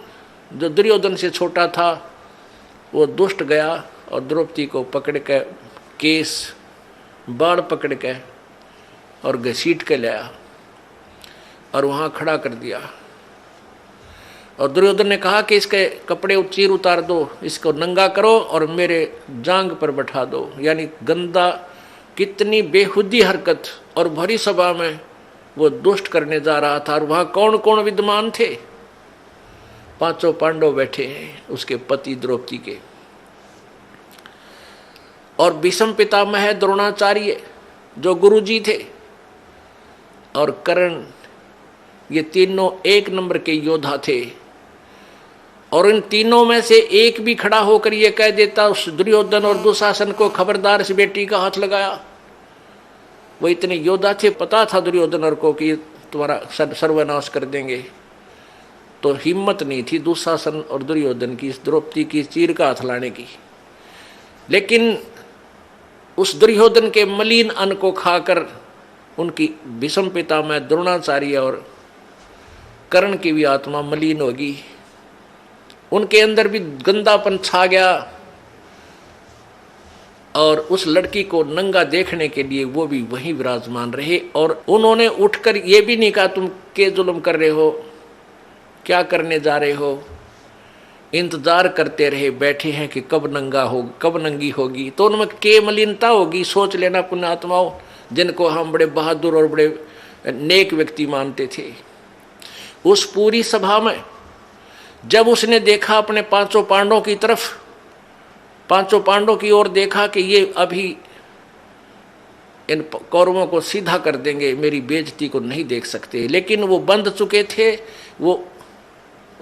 जो दुर्योधन से छोटा था वो दुष्ट गया और द्रौपदी को पकड़ के केस बाढ़ पकड़ के और घसीट के लाया और वहाँ खड़ा कर दिया। और दुर्योधन ने कहा कि इसके कपड़े चीर उतार दो, इसको नंगा करो और मेरे जांग पर बैठा दो। यानी गंदा, कितनी बेहुदी हरकत, और भरी सभा में वो दुष्ट करने जा रहा था। और वहाँ कौन कौन विद्यमान थे, पांचों पांडव बैठे हैं, उसके पति द्रौपदी के, और भीष्म पितामह द्रोणाचार्य जो गुरुजी थे, और कर्ण, ये तीनों एक नंबर के योद्धा थे। और इन तीनों में से एक भी खड़ा होकर ये कह देता उस दुर्योधन और दुशासन को, खबरदार इस बेटी का हाथ लगाया। वो इतने योद्धा थे, पता था दुर्योधन को कि तुम्हारा सर्वनाश कर देंगे, तो हिम्मत नहीं थी दुशासन और दुर्योधन की इस द्रौपदी की चीर का हाथ लाने की। लेकिन उस दुर्योधन के मलिन अन्न को खाकर उनकी भीष्म पितामह द्रोणाचार्य और कर्ण की भी आत्मा मलिन होगी, उनके अंदर भी गंदापन छा गया। और उस लड़की को नंगा देखने के लिए वो भी वहीं विराजमान रहे। और उन्होंने उठकर ये भी नहीं कहा तुम के जुल्म कर रहे हो, क्या करने जा रहे हो, इंतजार करते रहे, बैठे हैं कि कब नंगा हो, कब नंगी होगी। तो उनमें के मलिनता होगी। सोच लेना पुण्यात्माओं, जिनको हम बड़े बहादुर और बड़े नेक व्यक्ति मानते थे। उस पूरी सभा में जब उसने देखा अपने पांचों पांडवों की तरफ, पांचों पांडवों की ओर देखा कि ये अभी इन कौरवों को सीधा कर देंगे, मेरी बेइज्जती को नहीं देख सकते। लेकिन वो बंध चुके थे, वो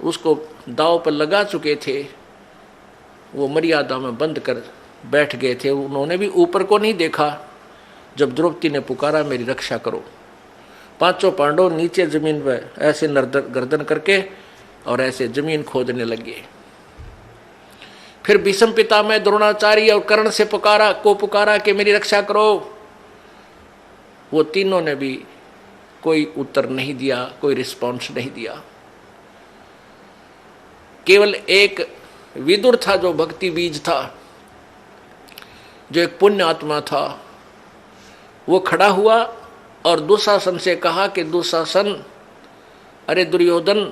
उसको दांव पर लगा चुके थे, वो मर्यादा में बंद कर बैठ गए थे। उन्होंने भी ऊपर को नहीं देखा। जब द्रौपदी ने पुकारा मेरी रक्षा करो, पांचों पांडव नीचे जमीन पर ऐसे गर्दन करके और ऐसे जमीन खोदने लगे। फिर भीष्म पितामह द्रोणाचार्य और कर्ण से पुकारा कि मेरी रक्षा करो। वो तीनों ने भी कोई उत्तर नहीं दिया, कोई रिस्पॉन्स नहीं दिया। केवल एक विदुर था जो भक्ति बीज था, जो एक पुण्य आत्मा था, वो खड़ा हुआ और दुशासन से कहा कि दुशासन, अरे दुर्योधन,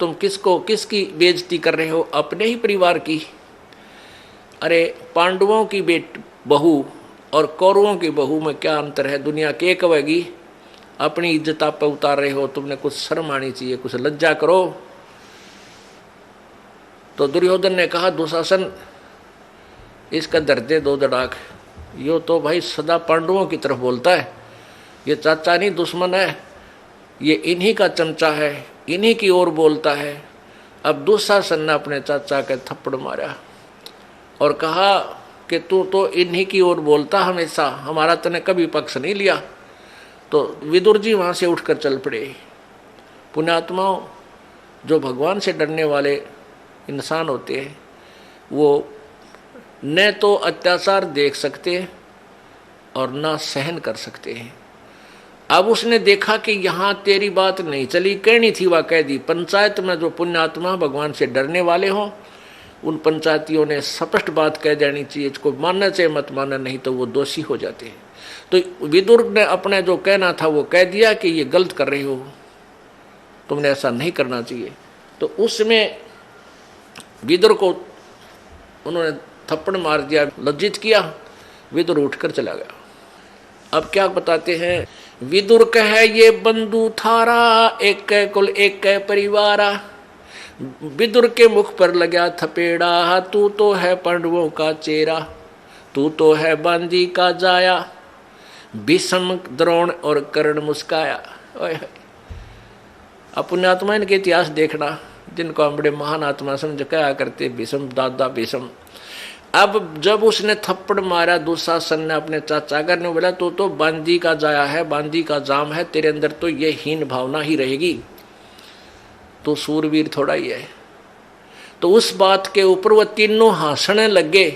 तुम किसकी बेइज्जती कर रहे हो, अपने ही परिवार की। अरे पांडवों की बहू और कौरवों की बहू में क्या अंतर है, दुनिया के कहेगी, अपनी इज्जत आप पे उतार रहे हो, तुमने कुछ शर्म आनी चाहिए, कुछ लज्जा करो। तो दुर्योधन ने कहा दुशासन, इसका दर्दे दो दड़ाक, यो तो भाई सदा पांडवों की तरफ बोलता है, ये चाचा नहीं दुश्मन है, ये इन्हीं का चमचा है, इन्हीं की ओर बोलता है। अब दुशासन ने अपने चाचा के थप्पड़ मारा और कहा कि तू तो इन्हीं की ओर बोलता हमेशा, हमारा तूने कभी पक्ष नहीं लिया। तो विदुर जी वहाँ से उठकर चल पड़े। पुण्यात्माओं, जो भगवान से डरने वाले इंसान होते हैं, वो न तो अत्याचार देख सकते और ना सहन कर सकते हैं। अब उसने देखा कि यहाँ तेरी बात नहीं चली, कहनी थी वह कह दी। पंचायत में जो पुण्यात्मा भगवान से डरने वाले हों उन पंचायतियों ने स्पष्ट बात कह देनी चाहिए, इसको मानना चाहिए मत मानना, नहीं तो वो दोषी हो जाते हैं। तो विदुर ने अपने जो कहना था वो कह दिया कि ये गलत कर रहे हो, तुमने ऐसा नहीं करना चाहिए। तो उसमें विदुर को उन्होंने थप्पड़ मार दिया, लज्जित किया। विदुर उठकर चला गया। अब क्या बताते हैं, विदुर कहे ये बंधु थारा, एक कुल एक परिवारा। विदुर के मुख पर लगा थपेड़ा, तू तो है पांडवों का चेहरा, तू तो है बांदी का जाया। भीष्म द्रोण और कर्ण मुस्काया। अपने आत्मा इनके इतिहास देखना, जिनको हम बड़े महान आत्मा समझ कहा करते, भीष्म दादा भीष्म। अब जब उसने थप्पड़ मारा दुशासन ने अपने चाचा कर ने बोला तो बांदी का जाया है, बांदी का जाम है, तेरे अंदर तो ये हीन भावना ही रहेगी, तो सूरवीर थोड़ा ही है। तो उस बात के ऊपर वो तीनों हंसने लगे।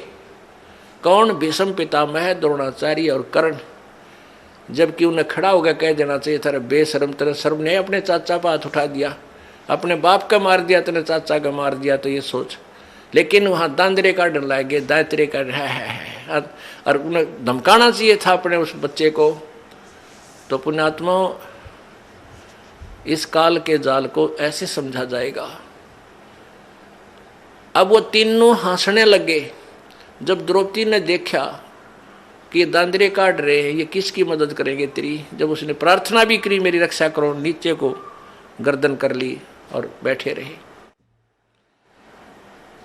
कौन? भीष्म पितामह, द्रोणाचार्य और कर्ण। जबकि उन्हें खड़ा होकर कह देना चाहिए था, बेशर्म तेरे शर्म ने अपने चाचा पर हाथ उठा दिया, अपने बाप का मार दिया, तेरे चाचा का मार दिया, तो ये सोच। लेकिन वहां दांदरे का डर लागे, दायत्रे का है, और उन्हें धमकाना चाहिए था अपने उस बच्चे को। तो पुण्यात्मा इस काल के जाल को ऐसे समझा जाएगा। अब वो तीनों हंसने लगे। जब द्रौपदी ने देखा कि ये दांदरे काट रहे हैं, ये किसकी मदद करेंगे तेरी, जब उसने प्रार्थना भी करी मेरी रक्षा करो, नीचे को गर्दन कर ली और बैठे रहे।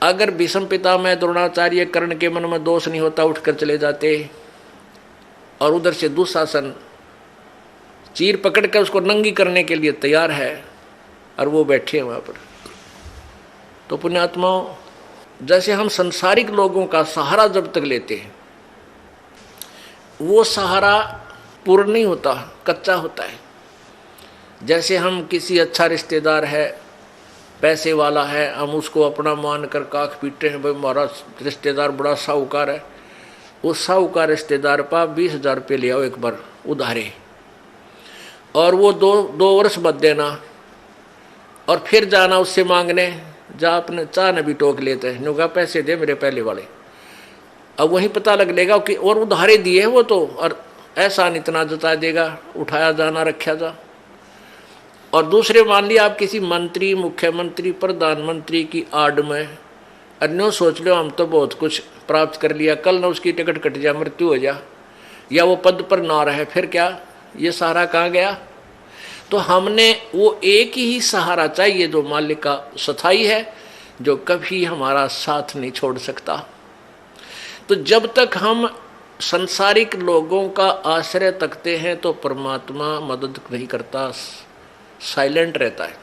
अगर भीष्म पितामह द्रोणाचार्य कर्ण के मन में दोष नहीं होता, उठकर चले जाते, और उधर से दुशासन चीर पकड़कर उसको नंगी करने के लिए तैयार है, और वो बैठे हैं वहां पर। तो पुण्यात्माओं, जैसे हम संसारिक लोगों का सहारा जब तक लेते हैं, वो सहारा पूर्ण नहीं होता, कच्चा होता है। जैसे हम किसी अच्छा रिश्तेदार है, पैसे वाला है, हम उसको अपना मान कर काख पीटते हैं, भाई हमारा रिश्तेदार बड़ा साहूकार है। उस साहूकार रिश्तेदार पर 20,000 रुपये ले आओ एक बार उधारे, और वो दो वर्ष बाद देना, और फिर जाना उससे मांगने, जा अपने चाह न भी टोक लेते हैं, नुका पैसे दे मेरे पहले वाले। अब वहीं पता लग लेगा कि और उधारे दिए वो तो, और एहसान इतना जता देगा, उठाया जाना रखा जा। और दूसरे मान लिया आप किसी मंत्री, मुख्यमंत्री, प्रधानमंत्री की आड़ में, अन्यों सोच लो हम तो बहुत कुछ प्राप्त कर लिया, कल ना उसकी टिकट कट जाए, मृत्यु हो जा, या वो पद पर ना रहे, फिर क्या, ये सहारा कहाँ गया? तो हमने वो एक ही सहारा चाहिए जो मालिक का स्थायी है, जो कभी हमारा साथ नहीं छोड़ सकता। तो जब तक हम संसारिक लोगों का आश्रय तकते हैं तो परमात्मा मदद नहीं करता, साइलेंट रहता है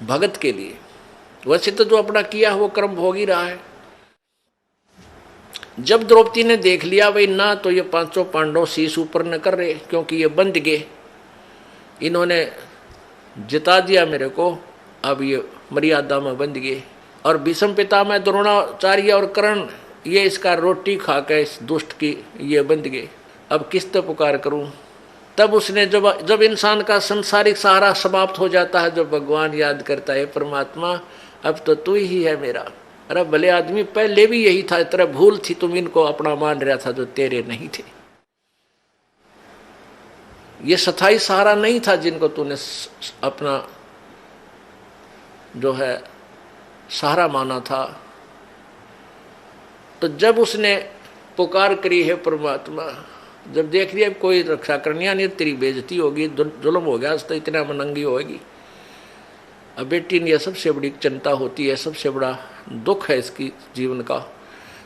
भगत के लिए। वैसे तो जो अपना किया वो कर्म भोग ही रहा है। जब द्रौपदी ने देख लिया भाई ना तो ये 500 पांडव शीश ऊपर न कर रहे, क्योंकि ये बंध गए, इन्होंने जिता दिया मेरे को, अब ये मर्यादा में बंध गए। और भीष्म पितामह द्रोणाचार्य और कर्ण ये इसका रोटी खा के इस दुष्ट की ये बंध गए, अब किस तो पुकार करूं। तब उसने जब इंसान का संसारिक सहारा समाप्त हो जाता है, जब भगवान याद करता है परमात्मा अब तो तू ही है मेरा। अरे भले आदमी पहले भी यही था, तेरा भूल थी, तुम इनको अपना मान रहा था जो तेरे नहीं थे। ये स्थायी सहारा नहीं था जिनको तूने अपना जो है सहारा माना था। तो जब उसने पुकार करी है परमात्मा, जब देख लिया कोई रक्षा करनी नहीं, तेरी बेइज्जती होगी, जुल्म हो गया, तो इतना मनंगी होगी। अब बेटी ने यह सबसे बड़ी चिंता होती है, सबसे बड़ा दुख है इसकी जीवन का।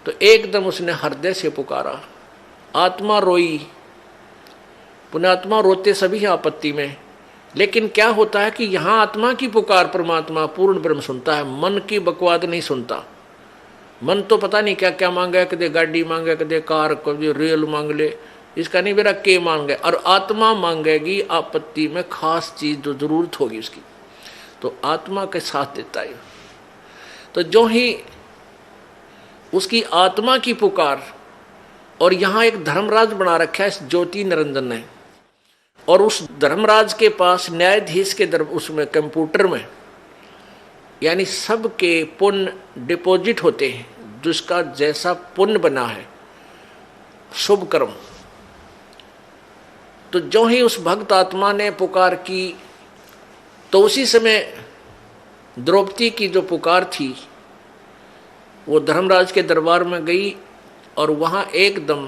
तो एकदम उसने हृदय से पुकारा, आत्मा रोई। पुण्यात्मा रोते सभी हैं आपत्ति में, लेकिन क्या होता है कि यहाँ आत्मा की पुकार परमात्मा पूर्ण ब्रह्म सुनता है, मन की बकवाद नहीं सुनता। मन तो पता नहीं क्या क्या मांगे, कदे गाड़ी मांगे, कदे कार, कदे रेल मांग ले, इसका नहीं मेरा के मांगे। और आत्मा मांगेगी आपत्ति में खास चीज जो जरूरत होगी उसकी, तो आत्मा के साथ देता है। तो जो ही उसकी आत्मा की पुकार और यहाँ एक धर्मराज बना रखा है इस ज्योति निरंजन ने, और उस धर्मराज के पास न्यायाधीश के उसमें कंप्यूटर में यानी सबके पुण्य डिपॉजिट होते हैं, जिसका जैसा पुण्य बना है शुभ कर्म। तो जो ही उस भक्त आत्मा ने पुकार की तो उसी समय द्रौपदी की जो पुकार थी वो धर्मराज के दरबार में गई और वहाँ एकदम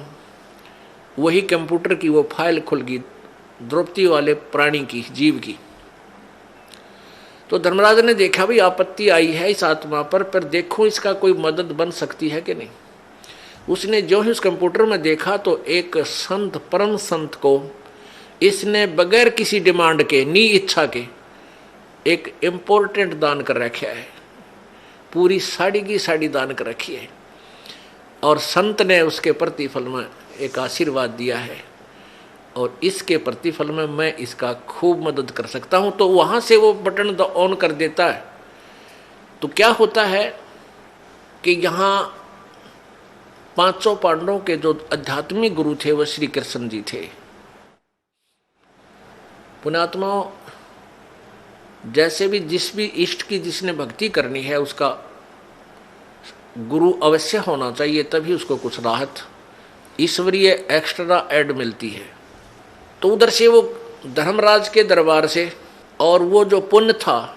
वही कंप्यूटर की वो फाइल खुल गई द्रौपदी वाले प्राणी की, जीव की। तो धर्मराज ने देखा भी आपत्ति आई है इस आत्मा पर देखो इसका कोई मदद बन सकती है कि नहीं। उसने जो ही उस कंप्यूटर में देखा तो एक संत, परम संत को इसने बगैर किसी डिमांड के, नी इच्छा के एक इम्पोर्टेंट दान कर रखा है, पूरी साड़ी की साड़ी दान कर रखी है, और संत ने उसके प्रतिफल में एक आशीर्वाद दिया है और इसके प्रतिफल में मैं इसका खूब मदद कर सकता हूं। तो वहां से वो बटन ऑन कर देता है। तो क्या होता है कि यहाँ पांचों पांडवों के जो आध्यात्मिक गुरु थे वो श्री कृष्ण जी थे। पुण्यात्माओं, जैसे भी जिस भी इष्ट की जिसने भक्ति करनी है उसका गुरु अवश्य होना चाहिए, तभी उसको कुछ राहत ईश्वरीय एक्स्ट्रा ऐड मिलती है। तो उधर से वो धर्मराज के दरबार से और वो जो पुण्य था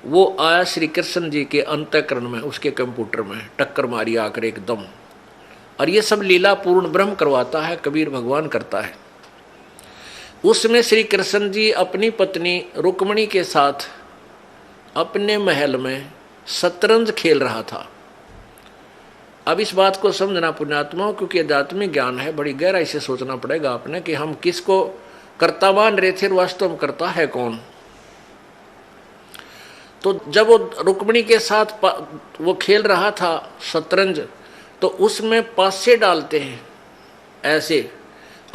वो आया श्री कृष्ण जी के अंतःकरण में, उसके कंप्यूटर में टक्कर मारी आकर एकदम। और ये सब लीला पूर्ण ब्रह्म करवाता है, कबीर भगवान करता है। उसमें श्री कृष्ण जी अपनी पत्नी रुक्मणी के साथ अपने महल में शतरंज खेल रहा था। अब इस बात को समझना पुण्यात्माओं, क्योंकि आध्यात्मिक ज्ञान है, बड़ी गहराई से सोचना पड़ेगा आपने कि हम किसको कर्ता मान रहे थे, वास्तव में कर्ता है कौन। तो जब वो रुक्मणी के साथ वो खेल रहा था शतरंज, तो उसमें पासे डालते हैं ऐसे,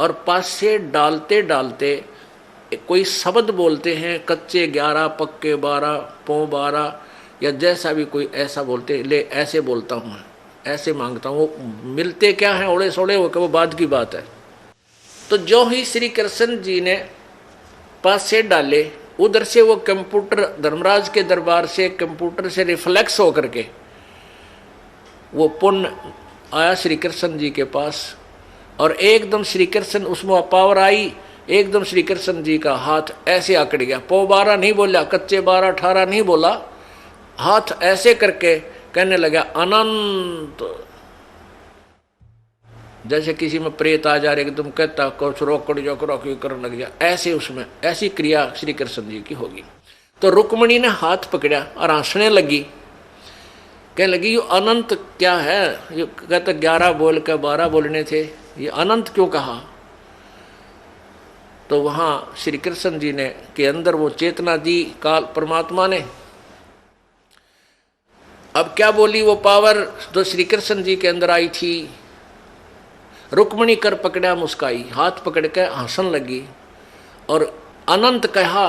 और पासे डालते डालते कोई शब्द बोलते हैं, कच्चे 11 पक्के 12 पौ 12 या जैसा भी कोई ऐसा बोलते, ले ऐसे बोलता हूँ मैं, ऐसे मांगता हूँ। वो मिलते क्या हैं ओड़े सोड़े, वो बाद की बात है। तो जो ही श्री कृष्ण जी ने पासे डाले, उधर से वो कंप्यूटर धर्मराज के दरबार से कंप्यूटर से रिफ्लेक्स होकर के वो पुण्य आया श्री कृष्ण जी के पास, और एकदम श्री कृष्ण उसमें पावर आई, एकदम श्री कृष्ण जी का हाथ ऐसे आकड़ गया। पौ 12 नहीं बोला, कच्चे 12 18 नहीं बोला, हाथ ऐसे करके कहने लगा अनंत। जैसे किसी में प्रेत आ जा रहे एकदम कहता कुछ रोकड़ जो करने लग गया, ऐसे उसमें ऐसी क्रिया श्री कृष्ण जी की होगी। तो रुक्मणी ने हाथ पकड़ा और हंसने लगी, कहने लगी ये अनंत क्या है, ये कहते 11 बोल के 12 बोलने थे, ये अनंत क्यों कहा। तो वहां श्री कृष्ण जी ने के अंदर वो चेतना दी काल परमात्मा ने। अब क्या बोली वो पावर जो श्री कृष्ण जी के अंदर आई थी, रुक्मणी कर पकड़ा मुस्काई, हाथ पकड़ के हंसन लगी और अनंत कहा,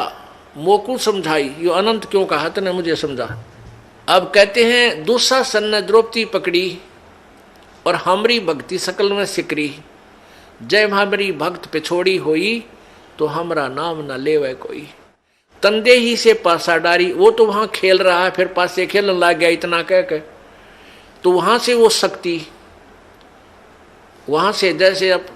मोकू समझाई, यो अनंत क्यों कहा तने मुझे समझा। अब कहते हैं दुशासन ने द्रौपदी पकड़ी और हमारी भक्ति सकल में सिकरी, जय हमारी भक्त पिछोड़ी होई तो हमारा नाम न लेवे कोई। तंदे ही से पासा डारी, वो तो वहां खेल रहा है, फिर पासे खेलने लग गया इतना कह के। तो वहां से वो शक्ति, वहां से जैसे अब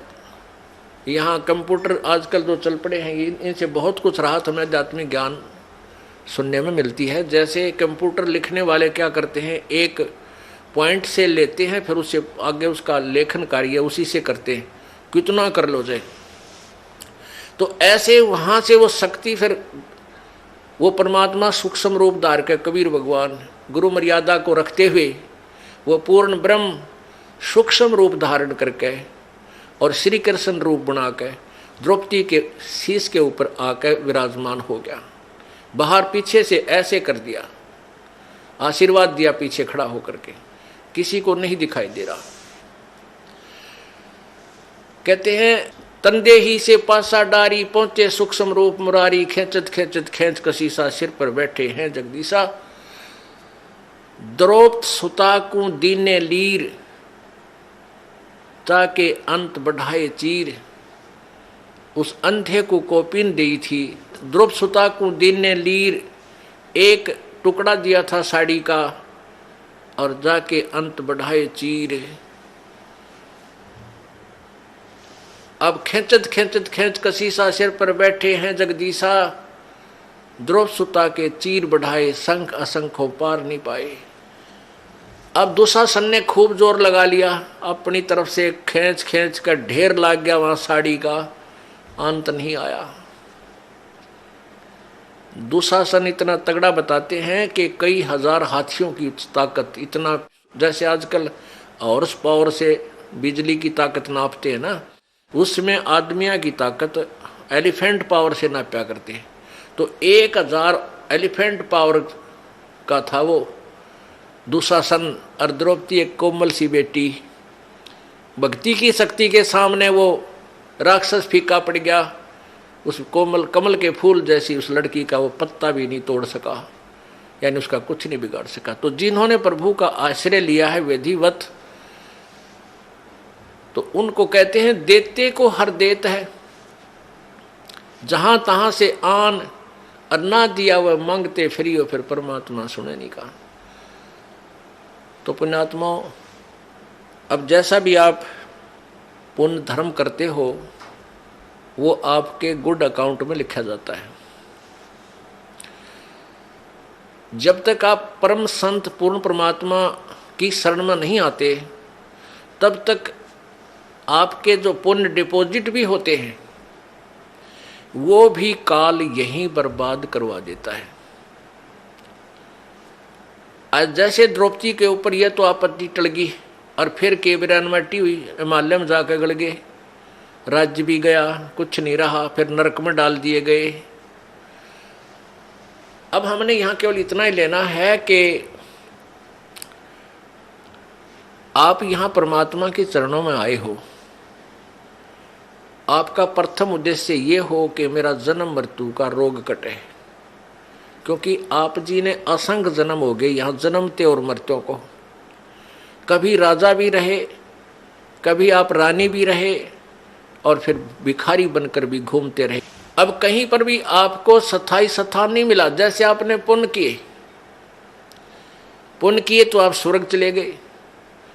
यहाँ कंप्यूटर आजकल जो चल पड़े हैं, इनसे बहुत कुछ राहत हमें आध्यात्मिक ज्ञान सुनने में मिलती है। जैसे कंप्यूटर लिखने वाले क्या करते हैं, एक पॉइंट से लेते हैं, फिर उससे आगे उसका लेखन कार्य उसी से करते हैं, कितना कर लो जाए। तो ऐसे वहाँ से वो शक्ति, फिर वो परमात्मा सूक्ष्म रूप धार के कबीर भगवान गुरु मर्यादा को रखते हुए वो पूर्ण ब्रह्म सूक्ष्म रूप धारण करके और श्री कृष्ण रूप बना के द्रौपदी के शीश के ऊपर आकर विराजमान हो गया। बाहर पीछे से ऐसे कर दिया, आशीर्वाद दिया पीछे खड़ा होकर के, किसी को नहीं दिखाई दे रहा। कहते हैं तंदे ही से पासा डारी, पहुंचे सूक्ष्म रूप मुरारी, खेचत खेचत खेच कसीसा, सिर पर बैठे हैं जगदीशा। द्रौपद सुता को दीने लीर, जाके अंत बढ़ाए चीर। उस अंधे को कोपिन दी थी, द्रुप सुता को दिन ने लीर, एक टुकड़ा दिया था साड़ी का, और जाके अंत बढ़ाए चीर। अब खेचत खेचत खेच कसीसा, सिर पर बैठे हैं जगदीशा, द्रुप सुता के चीर बढ़ाए, संख असंख पार नहीं पाए। अब दुशासन ने खूब जोर लगा लिया, अपनी तरफ से खींच खींच कर ढेर लाग गया वहां साड़ी का, अंत नहीं आया। दुशासन इतना तगड़ा बताते हैं कि कई हजार हाथियों की ताकत, इतना जैसे आजकल हॉर्स पावर से बिजली की ताकत नापते हैं ना, उसमें आदमिया की ताकत एलिफेंट पावर से नापा करते हैं। तो 1000 एलिफेंट पावर का था वो दुशासन। और द्रौपदी एक कोमल सी बेटी, भक्ति की शक्ति के सामने वो राक्षस फीका पड़ गया। उस कोमल कमल के फूल जैसी उस लड़की का वो पत्ता भी नहीं तोड़ सका, यानी उसका कुछ नहीं बिगाड़ सका। तो जिन्होंने प्रभु का आश्रय लिया है विधिवत, तो उनको कहते हैं देते को हर देत है, जहां तहां से आन और ना दिया वह मांगते फ्री हो, फिर परमात्मा सुने नहीं कहा। तो पुण्यात्माओं, अब जैसा भी आप पुण्य धर्म करते हो वो आपके गुड अकाउंट में लिखा जाता है। जब तक आप परम संत पूर्ण परमात्मा की शरण में नहीं आते, तब तक आपके जो पुण्य डिपॉजिट भी होते हैं वो भी काल यहीं बर्बाद करवा देता है। आज जैसे द्रौपदी के ऊपर यह तो आपत्ति टल गई, और फिर केवरानमटी हुई, हिमालय में जाकर गड़ गए, राज्य भी गया, कुछ नहीं रहा, फिर नरक में डाल दिए गए। अब हमने यहां केवल इतना ही लेना है कि आप यहां परमात्मा के चरणों में आए हो, आपका प्रथम उद्देश्य ये हो कि मेरा जन्म मृत्यु का रोग कटे, क्योंकि आप जी ने असंख्य जन्म हो गए यहाँ जन्मते और मरते को। कभी राजा भी रहे, कभी आप रानी भी रहे, और फिर भिखारी बनकर भी घूमते रहे। अब कहीं पर भी आपको स्थायी स्थान नहीं मिला। जैसे आपने पुण्य किए तो आप स्वर्ग चले गए।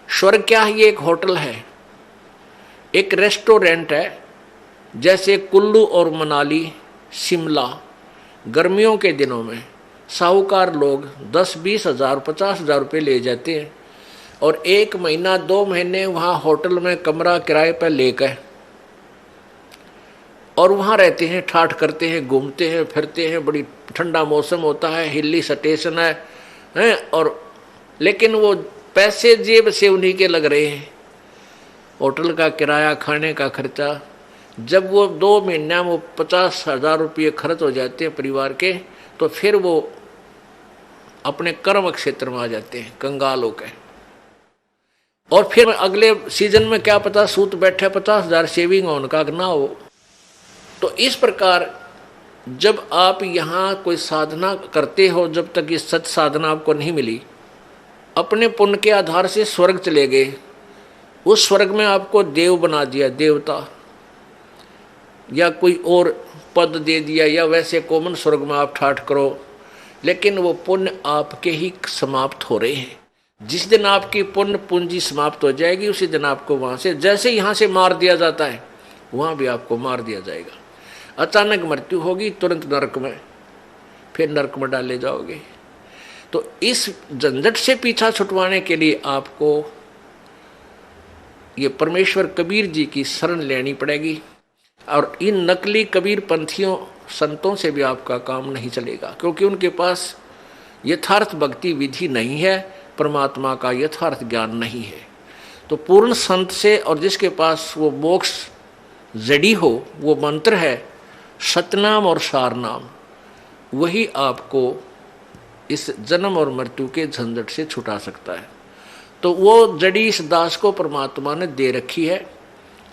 स्वर्ग क्या है? ये एक होटल है, एक रेस्टोरेंट है। जैसे कुल्लू और मनाली, शिमला, गर्मियों के दिनों में साहूकार लोग 10-20 हजार 50 हजार रुपये ले जाते हैं, और 1 महीना 2 महीने वहाँ होटल में कमरा किराए पर लेकर और वहाँ रहते हैं, ठाठ करते हैं, घूमते हैं, फिरते हैं। बड़ी ठंडा मौसम होता है, हिली स्टेशन है और लेकिन वो पैसे जेब से उन्हीं के लग रहे हैं, होटल का किराया, खाने का खर्चा। जब वो 2 महीना वो 50 हजार रुपये खर्च हो जाते हैं परिवार के, तो फिर वो अपने कर्म क्षेत्र में आ जाते हैं कंगाल होकर। और फिर अगले सीजन में क्या पता सूत बैठे 50 हजार सेविंग हो उनका ना हो। तो इस प्रकार जब आप यहाँ कोई साधना करते हो, जब तक ये सच साधना आपको नहीं मिली, अपने पुण्य के आधार से स्वर्ग चले गए। उस स्वर्ग में आपको देव बना दिया, देवता, या कोई और पद दे दिया, या वैसे कॉमन स्वर्ग में आप ठाठ करो, लेकिन वो पुण्य आपके ही समाप्त हो रहे हैं। जिस दिन आपकी पुण्य पूंजी समाप्त हो जाएगी, उसी दिन आपको वहां से, जैसे यहाँ से मार दिया जाता है, वहां भी आपको मार दिया जाएगा। अचानक मृत्यु होगी, तुरंत नरक में, फिर नरक में डाले जाओगे। तो इस झंझट से पीछा छुटवाने के लिए आपको ये परमेश्वर कबीर जी की शरण लेनी पड़ेगी। और इन नकली कबीर पंथियों संतों से भी आपका काम नहीं चलेगा, क्योंकि उनके पास यथार्थ भक्ति विधि नहीं है, परमात्मा का यथार्थ ज्ञान नहीं है। तो पूर्ण संत से, और जिसके पास वो मोक्ष जड़ी हो, वो मंत्र है सतनाम और सारनाम, वही आपको इस जन्म और मृत्यु के झंझट से छुटा सकता है। तो वो जड़ी इस दास को परमात्मा ने दे रखी है।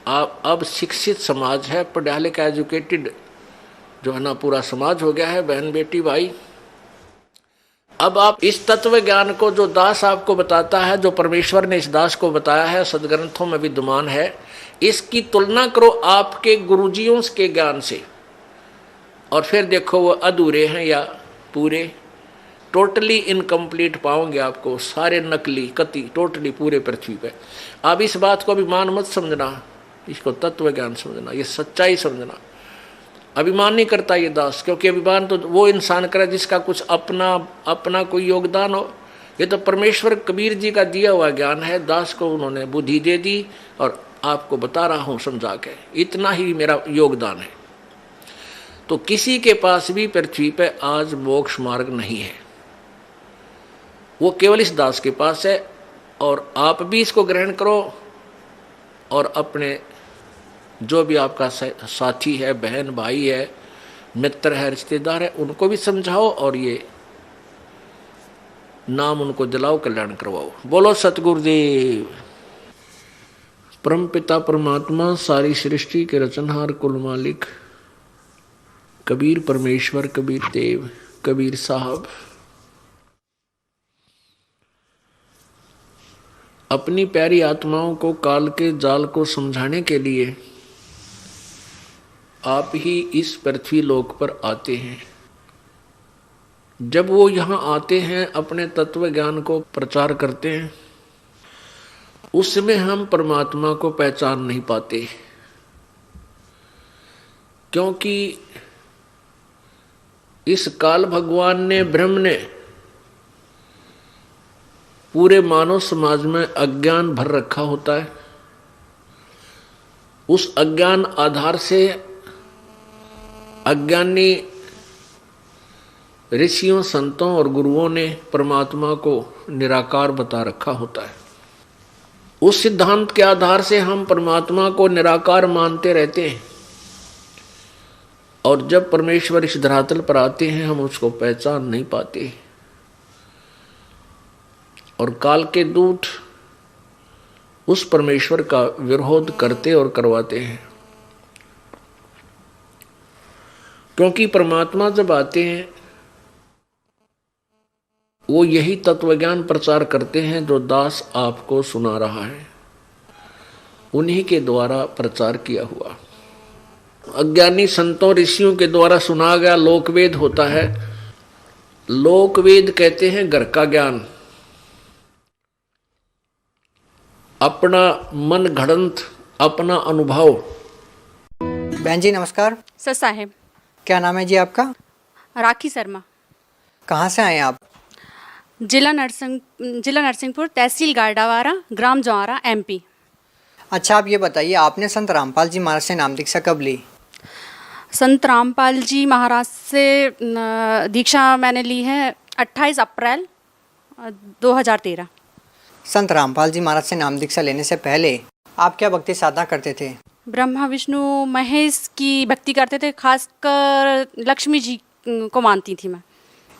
आप अब शिक्षित समाज है, पढ़ा लिखा एजुकेटेड जो है ना पूरा समाज हो गया है, बहन बेटी भाई। अब आप इस तत्व ज्ञान को जो दास आपको बताता है, जो परमेश्वर ने इस दास को बताया है, सदग्रंथों में विद्यमान है, इसकी तुलना करो आपके गुरुजियों के ज्ञान से, और फिर देखो वो अधूरे हैं या पूरे। टोटली इनकम्प्लीट पाओगे आपको, सारे नकली कति टोटली पूरे पृथ्वी पे। आप इस बात को अभिमान मत समझना, इसको तत्व ज्ञान समझना, ये सच्चाई समझना। अभिमान नहीं करता ये दास, क्योंकि अभिमान तो वो इंसान करे जिसका कुछ अपना कोई योगदान हो। ये तो परमेश्वर कबीर जी का दिया हुआ ज्ञान है, दास को उन्होंने बुद्धि दे दी और आपको बता रहा हूँ समझा के, इतना ही मेरा योगदान है। तो किसी के पास भी पृथ्वी पे आज मोक्ष मार्ग नहीं है, वो केवल इस दास के पास है। और आप भी इसको ग्रहण करो और अपने जो भी आपका साथी है, बहन भाई है, मित्र है, रिश्तेदार है, उनको भी समझाओ और ये नाम उनको दिलाओ, कल्याण करवाओ। बोलो सतगुरुदेव। परम पिता परमात्मा, सारी सृष्टि के रचनहार, कुल मालिक कबीर परमेश्वर, कबीर देव, कबीर साहब अपनी प्यारी आत्माओं को काल के जाल को समझाने के लिए आप ही इस पृथ्वी लोक पर आते हैं। जब वो यहाँ आते हैं, अपने तत्व ज्ञान को प्रचार करते हैं, उसमें हम परमात्मा को पहचान नहीं पाते, क्योंकि इस काल भगवान ने, ब्रह्म ने पूरे मानव समाज में अज्ञान भर रखा होता है। उस अज्ञान आधार से अज्ञानी ऋषियों, संतों और गुरुओं ने परमात्मा को निराकार बता रखा होता है। उस सिद्धांत के आधार से हम परमात्मा को निराकार मानते रहते हैं, और जब परमेश्वर इस धरातल पर आते हैं हम उसको पहचान नहीं पाते, और काल के दूत उस परमेश्वर का विरोध करते और करवाते हैं। क्योंकि परमात्मा जब आते हैं वो यही तत्वज्ञान प्रचार करते हैं जो दास आपको सुना रहा है, उन्हीं के द्वारा प्रचार किया हुआ। अज्ञानी संतों ऋषियों के द्वारा सुना गया लोकवेद होता है। लोकवेद कहते हैं घर का ज्ञान, अपना मन घड़ंत, अपना अनुभव। बहन जी नमस्कार। सर साहेब। क्या नाम है जी आपका? राखी शर्मा। कहाँ से आए आप? जिला नरसिंहपुर, तहसील गारडावारा, ग्राम जौरा, MP। अच्छा, आप ये बताइए, आपने संत रामपाल जी महाराज से नाम दीक्षा कब ली? संत रामपाल जी महाराज से दीक्षा मैंने ली है 28 अप्रैल 2013। संत रामपाल जी महाराज से नाम दीक्षा लेने से पहले आप क्या भक्ति साधना करते थे? ब्रह्मा विष्णु महेश की भक्ति करते थे, खासकर लक्ष्मी जी को मानती थी मैं।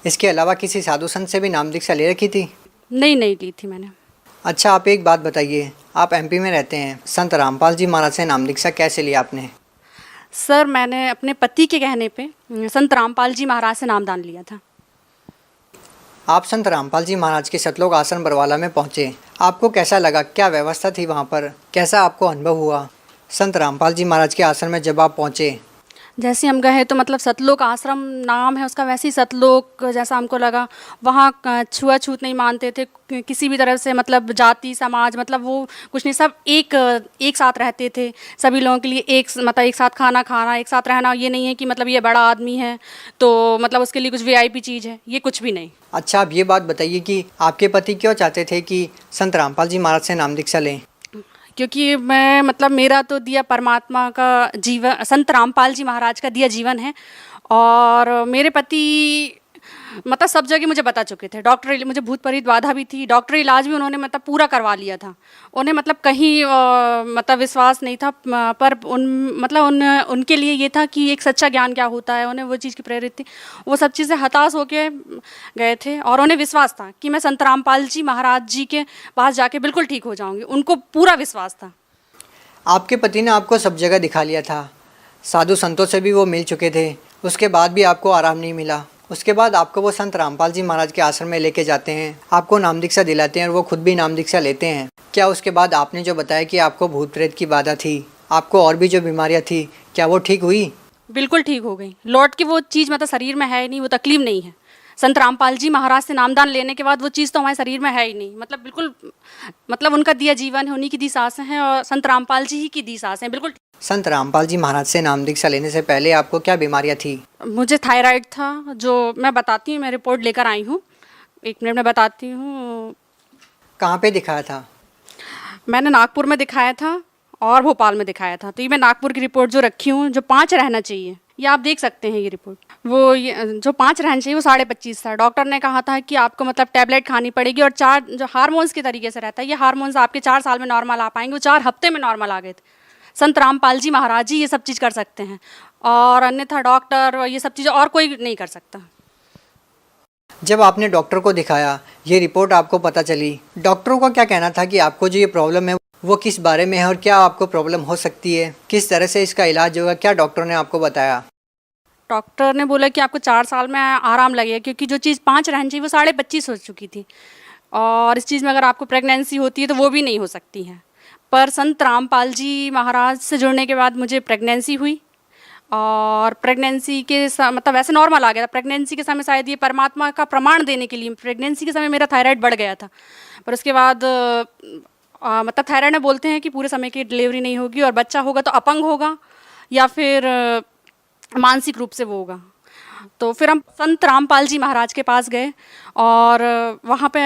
इसके अलावा किसी साधु संत से भी नाम दीक्षा ले रखी थी? नहीं ली थी मैंने। अच्छा, आप एक बात बताइए, आप MP में रहते हैं, संत रामपाल जी महाराज से नाम दीक्षा कैसे ली आपने? सर मैंने अपने पति के कहने पे संत रामपाल जी महाराज से नामदान लिया था। आप संत रामपाल जी महाराज के सतलोक आश्रम बरवाला में पहुँचे, आपको कैसा लगा? क्या व्यवस्था थी वहाँ पर? कैसा आपको अनुभव हुआ संत रामपाल जी महाराज के आश्रम में जब आप पहुँचे? जैसे हम गए तो मतलब सतलोक आश्रम नाम है उसका, वैसे ही सतलोक जैसा हमको लगा। वहाँ छुआछूत नहीं मानते थे किसी भी तरह से, मतलब जाति समाज मतलब वो कुछ नहीं, सब एक साथ रहते थे। सभी लोगों के लिए एक साथ खाना खाना, एक साथ रहना। ये नहीं है कि मतलब ये बड़ा आदमी है तो मतलब उसके लिए कुछ VIP चीज़ है, ये कुछ भी नहीं। अच्छा, आप ये बात बताइए कि आपके पति क्यों चाहते थे कि संत रामपाल जी महाराज से नाम दीक्षा लें? क्योंकि मैं मतलब मेरा तो दिया परमात्मा का जीवन, संत रामपाल जी महाराज का दिया जीवन है। और मेरे पति मतलब सब जगह मुझे बता चुके थे। डॉक्टर, मुझे भूत प्रेत बाधा भी थी, डॉक्टर इलाज भी उन्होंने मतलब पूरा करवा लिया था। उन्हें मतलब कहीं मतलब विश्वास नहीं था, पर उनके लिए ये था कि एक सच्चा ज्ञान क्या होता है, उन्हें वो चीज़ की प्रेरित थी। वो सब चीज़ें हताश होके गए थे और उन्हें विश्वास था कि मैं संत रामपाल जी महाराज जी के पास जाके बिल्कुल ठीक हो जाऊँगी। उनको पूरा विश्वास था। आपके पति ने आपको सब जगह दिखा लिया था, साधु संतों से भी वो मिल चुके थे, उसके बाद भी आपको आराम नहीं मिला। उसके बाद आपको वो संत रामपाल जी महाराज के आश्रम में लेके जाते हैं, आपको नाम दीक्षा दिलाते हैं और वो खुद भी नाम दीक्षा लेते हैं। क्या उसके बाद आपने जो बताया कि आपको भूत प्रेत की बाधा थी, आपको और भी जो बीमारियां थी, क्या वो ठीक हुई? बिल्कुल ठीक हो गई। लौट के वो चीज़ मतलब शरीर में है ही नहीं, वो तकलीफ नहीं है। संत रामपाल जी महाराज से नामदान लेने के बाद वो चीज़ तो हमारे शरीर में है ही नहीं। मतलब बिल्कुल, मतलब उनका दिया जीवन है, उन्हीं की दी सांसें हैं और संत रामपाल जी ही की दी सांसें हैं। बिल्कुल। संत रामपाल जी महाराज से नाम दीक्षा लेने से पहले आपको क्या बीमारियां थी? मुझे थायराइड था, जो मैं बताती हूँ, मैं रिपोर्ट लेकर आई हूँ, 1 मिनट में बताती हूँ। कहाँ पे दिखाया था? मैंने नागपुर में दिखाया था और भोपाल में दिखाया था। तो ये मैं नागपुर की रिपोर्ट जो रखी हूँ, जो 5 रहना चाहिए, ये आप देख सकते हैं। ये रिपोर्ट वो ये जो 5 रहना चाहिए वो 25.5 था। डॉक्टर ने कहा था कि आपको मतलब टैबलेट खानी पड़ेगी और 4 जो हार्मोन्स के तरीके से रहता है, ये हार्मोन्स आपके 4 साल में नॉर्मल आ पाएंगे, वो 4 हफ्ते में नॉर्मल आ गए थे। संत रामपाल जी महाराज जी ये सब चीज़ कर सकते हैं और अन्यथा डॉक्टर ये सब चीज़ें और कोई नहीं कर सकता। जब आपने डॉक्टर को दिखाया, ये रिपोर्ट आपको पता चली, डॉक्टरों का क्या कहना था कि आपको जो ये प्रॉब्लम है वो किस बारे में है और क्या आपको प्रॉब्लम हो सकती है, किस तरह से इसका इलाज होगा, क्या डॉक्टर ने आपको बताया? डॉक्टर ने बोला कि आपको 4 साल में आराम लगेगा, क्योंकि जो चीज़ 5 रहनी चाहिए वो 25.5 हो चुकी थी और इस चीज़ में अगर आपको प्रेगनेंसी होती है तो वो भी नहीं हो सकती है। पर संत रामपाल जी महाराज से जुड़ने के बाद मुझे प्रेगनेंसी हुई और प्रेगनेंसी के मतलब वैसे नॉर्मल आ गया था। प्रेगनेंसी के समय शायद ये परमात्मा का प्रमाण देने के लिए, प्रेगनेंसी के समय मेरा थायराइड बढ़ गया था, पर उसके बाद मतलब थायराइड में बोलते हैं कि पूरे समय की डिलीवरी नहीं होगी और बच्चा होगा तो अपंग होगा या फिर मानसिक रूप से वो होगा। तो फिर हम संत रामपाल जी महाराज के पास गए और वहाँ पे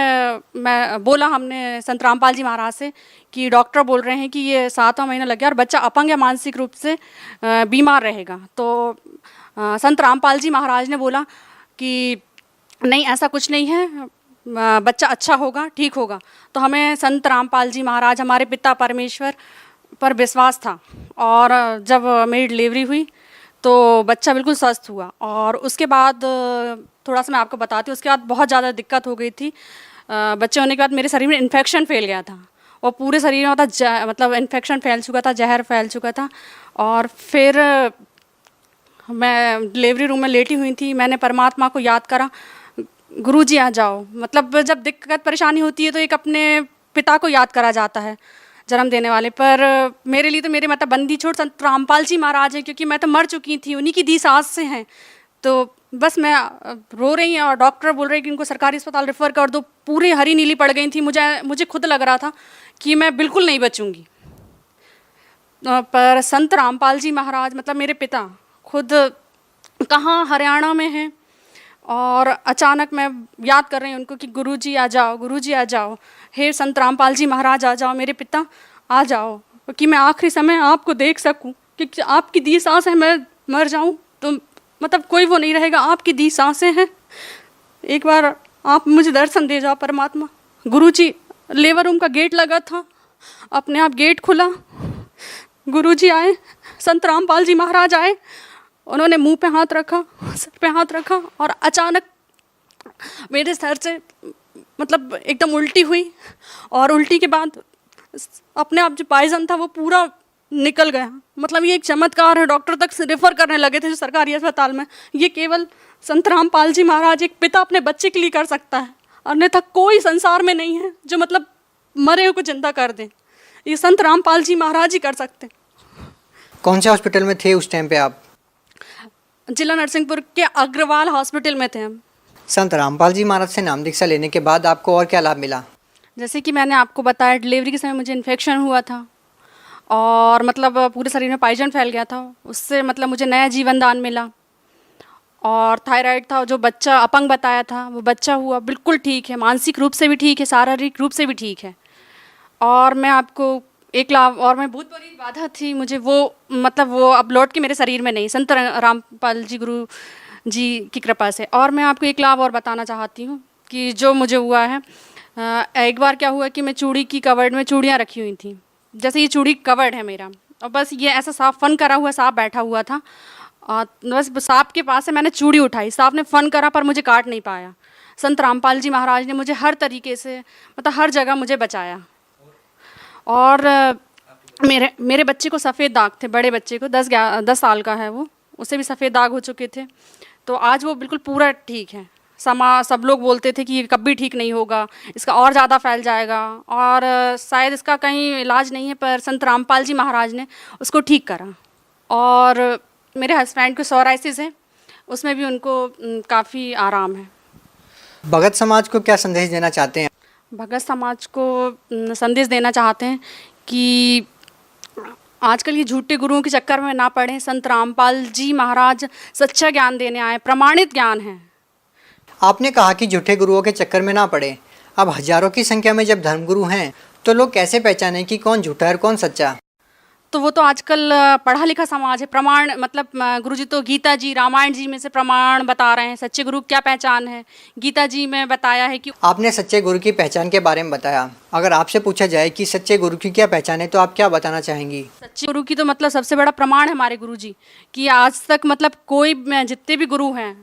मैं बोला हमने संत रामपाल जी महाराज से कि डॉक्टर बोल रहे हैं कि ये 7वां महीना लग गया और बच्चा अपंग या मानसिक रूप से बीमार रहेगा। तो संत रामपाल जी महाराज ने बोला कि नहीं, ऐसा कुछ नहीं है, बच्चा अच्छा होगा, ठीक होगा। तो हमें संत रामपाल जी महाराज, हमारे पिता परमेश्वर पर विश्वास था और जब मेरी डिलीवरी हुई तो बच्चा बिल्कुल स्वस्थ हुआ। और उसके बाद थोड़ा सा मैं आपको बताती हूँ, उसके बाद बहुत ज़्यादा दिक्कत हो गई थी। बच्चे होने के बाद मेरे शरीर में इन्फेक्शन फैल गया था और पूरे शरीर में मतलब इन्फेक्शन फैल चुका था, जहर फैल चुका था। और फिर मैं डिलीवरी रूम में लेटी हुई थी, मैंने परमात्मा को याद करा, गुरुजी आ जाओ। मतलब जब दिक्कत परेशानी होती है तो एक अपने पिता को याद करा जाता है, जन्म देने वाले। पर मेरे लिए तो मेरे मतलब बंदी छोड़ संत रामपाल जी महाराज हैं, क्योंकि मैं तो मर चुकी थी, उन्हीं की दी सांस से हैं। तो बस मैं रो रही हैं और डॉक्टर बोल रहे हैं कि इनको सरकारी अस्पताल रेफ़र कर दो। पूरी हरी नीली पड़ गई थी, मुझे खुद लग रहा था कि मैं बिल्कुल नहीं बचूंगी। पर संत रामपाल जी महाराज मतलब मेरे पिता खुद कहाँ हरियाणा में हैं और अचानक मैं याद कर रही हूँ उनको कि गुरुजी आ जाओ, गुरुजी आ जाओ, हे संत रामपाल जी महाराज आ जाओ, मेरे पिता आ जाओ, कि मैं आखिरी समय आपको देख सकूं, क्योंकि आपकी दी सांसें, मैं मर जाऊं तो मतलब कोई वो नहीं रहेगा, आपकी दी सांसें हैं, एक बार आप मुझे दर्शन दे जाओ परमात्मा। गुरुजी, लेबर रूम का गेट लगा था, अपने आप गेट खुला, गुरुजी आए, संत रामपाल जी महाराज आए, उन्होंने मुंह पे हाथ रखा, सर पे हाथ रखा और अचानक मेरे सर से मतलब एकदम उल्टी हुई और उल्टी के बाद अपने आप जो पॉइजन था वो पूरा निकल गया। मतलब ये एक चमत्कार है, डॉक्टर तक से रेफ़र करने लगे थे जो सरकारी अस्पताल में। ये केवल संत रामपाल जी महाराज, एक पिता अपने बच्चे के लिए कर सकता है, अन्यथा कोई संसार में नहीं है जो मतलब मरे हुए को जिंदा कर दे। ये संत रामपाल जी महाराज ही कर सकते। कौन से हॉस्पिटल में थे उस टाइम पे आप? जिला नरसिंहपुर के अग्रवाल हॉस्पिटल में थे हम। संत रामपाल जी महाराज से नाम दीक्षा लेने के बाद आपको और क्या लाभ मिला? जैसे कि मैंने आपको बताया, डिलीवरी के समय मुझे इन्फेक्शन हुआ था और मतलब पूरे शरीर में पॉइजन फैल गया था, उससे मतलब मुझे नया जीवन दान मिला। और थायराइड था, जो बच्चा अपंग बताया था वो बच्चा हुआ, बिल्कुल ठीक है, मानसिक रूप से भी ठीक है, शारीरिक रूप से भी ठीक है। और मैं आपको एक लाभ और, मैं बहुत बड़ी बाधा थी मुझे, वो मतलब वो अब लौट के मेरे शरीर में नहीं, संत रामपाल जी गुरु जी की कृपा से। और मैं आपको एक लाभ और बताना चाहती हूँ कि जो मुझे हुआ है, एक बार क्या हुआ कि मैं चूड़ी की कवर्ड में चूड़ियाँ रखी हुई थी, जैसे ये चूड़ी कवर्ड है मेरा, और बस ये ऐसा सांप फन करा हुआ सांप बैठा हुआ था, और बस सांप के पास से मैंने चूड़ी उठाई, सांप ने फन करा पर मुझे काट नहीं पाया। संत रामपाल जी महाराज ने मुझे हर तरीके से मतलब हर जगह मुझे बचाया। और मेरे बच्चे को सफ़ेद दाग थे, बड़े बच्चे को 10 साल का है वो, उसे भी सफ़ेद दाग हो चुके थे। तो आज वो बिल्कुल पूरा ठीक है। सब लोग बोलते थे कि ये कभी ठीक नहीं होगा, इसका और ज़्यादा फैल जाएगा और शायद इसका कहीं इलाज नहीं है, पर संत रामपाल जी महाराज ने उसको ठीक करा। और मेरे हस्बैंड को सोराइसिस है, उसमें भी उनको काफ़ी आराम है। भगत समाज को क्या संदेश देना चाहते हैं? भगत समाज को संदेश देना चाहते हैं कि आजकल ये झूठे गुरुओं के चक्कर में ना पड़े। संत रामपाल जी महाराज सच्चा ज्ञान देने आए, प्रमाणित ज्ञान है। आपने कहा कि झूठे गुरुओं के चक्कर में ना पड़े। अब हजारों की संख्या में जब धर्मगुरु हैं तो लोग कैसे पहचानें कि कौन झूठा है और कौन सच्चा? तो वो तो आजकल पढ़ा लिखा समाज है। प्रमाण मतलब गुरुजी तो गीता जी, रामायण जी में से प्रमाण बता रहे हैं। सच्चे गुरु क्या पहचान है, गीता जी में बताया है कि आपने सच्चे गुरु की पहचान के बारे में बताया। अगर आपसे पूछा जाए कि सच्चे गुरु की क्या पहचान है तो आप क्या बताना चाहेंगी? सच्चे गुरु की तो मतलब सबसे बड़ा प्रमाण है हमारे गुरु जी कि आज तक मतलब कोई जितने भी गुरु हैं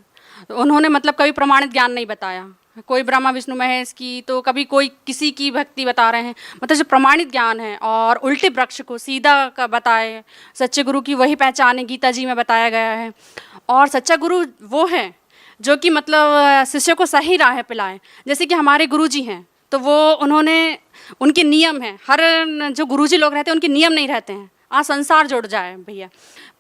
उन्होंने मतलब कभी प्रमाणित ज्ञान नहीं बताया। कोई ब्रह्मा विष्णु महेश की, तो कभी कोई किसी की भक्ति बता रहे हैं। मतलब जो प्रमाणित ज्ञान है और उल्टे वृक्ष को सीधा का बताए, सच्चे गुरु की वही पहचान है, गीता जी में बताया गया है। और सच्चा गुरु वो है जो कि मतलब शिष्य को सही राह पिलाए। जैसे कि हमारे गुरु जी हैं तो वो उन्होंने उनके नियम हैं। हर जो गुरुजी लोग रहते हैं उनके नियम नहीं रहते हैं। आज संसार जुड़ जाए भैया,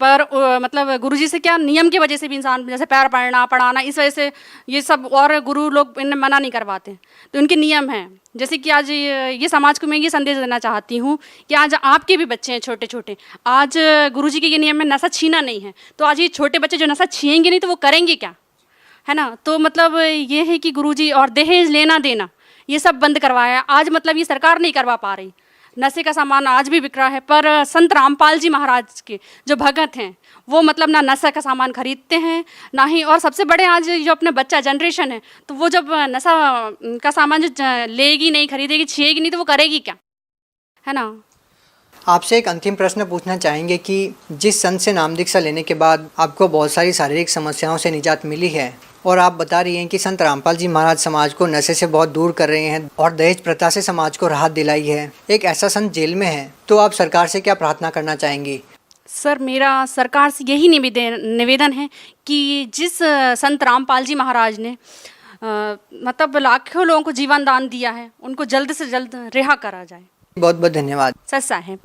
पर मतलब गुरुजी से क्या नियम की वजह से भी इंसान जैसे पैर पड़ना पढ़ाना, इस वजह से ये सब और गुरु लोग इन्हें मना नहीं करवाते, तो उनके नियम हैं। जैसे कि आज ये समाज को मैं ये संदेश देना चाहती हूँ कि आज आपके भी बच्चे हैं छोटे छोटे, आज गुरुजी के ये नियम में नशा छीना नहीं है, तो आज ये छोटे बच्चे जो नशा छीनेंगे नहीं तो वो करेंगे क्या, है ना। तो मतलब ये है कि गुरुजी और दहेज लेना देना ये सब बंद करवाया। आज मतलब ये सरकार नहीं करवा पा रही। नशे का सामान आज भी बिक रहा है, पर संत रामपाल जी महाराज के जो भगत हैं वो मतलब ना नशा का सामान खरीदते हैं ना ही, और सबसे बड़े आज जो अपने बच्चा जनरेशन है तो वो जब नशा का सामान जो लेगी नहीं, खरीदेगी, छीएगी नहीं तो वो करेगी क्या, है ना। आपसे एक अंतिम प्रश्न पूछना चाहेंगे कि जिस संत से नाम दीक्षा लेने के बाद आपको बहुत सारी शारीरिक समस्याओं से निजात मिली है और आप बता रही हैं कि संत रामपाल जी महाराज समाज को नशे से बहुत दूर कर रहे हैं और दहेज प्रथा से समाज को राहत दिलाई है, एक ऐसा संत जेल में है, तो आप सरकार से क्या प्रार्थना करना चाहेंगी? सर मेरा सरकार से यही निवेदन है कि जिस संत रामपाल जी महाराज ने मतलब लाखों लोगों को जीवन दान दिया है उनको जल्द से जल्द रिहा करा जाए। बहुत बहुत धन्यवाद। सच साहेब।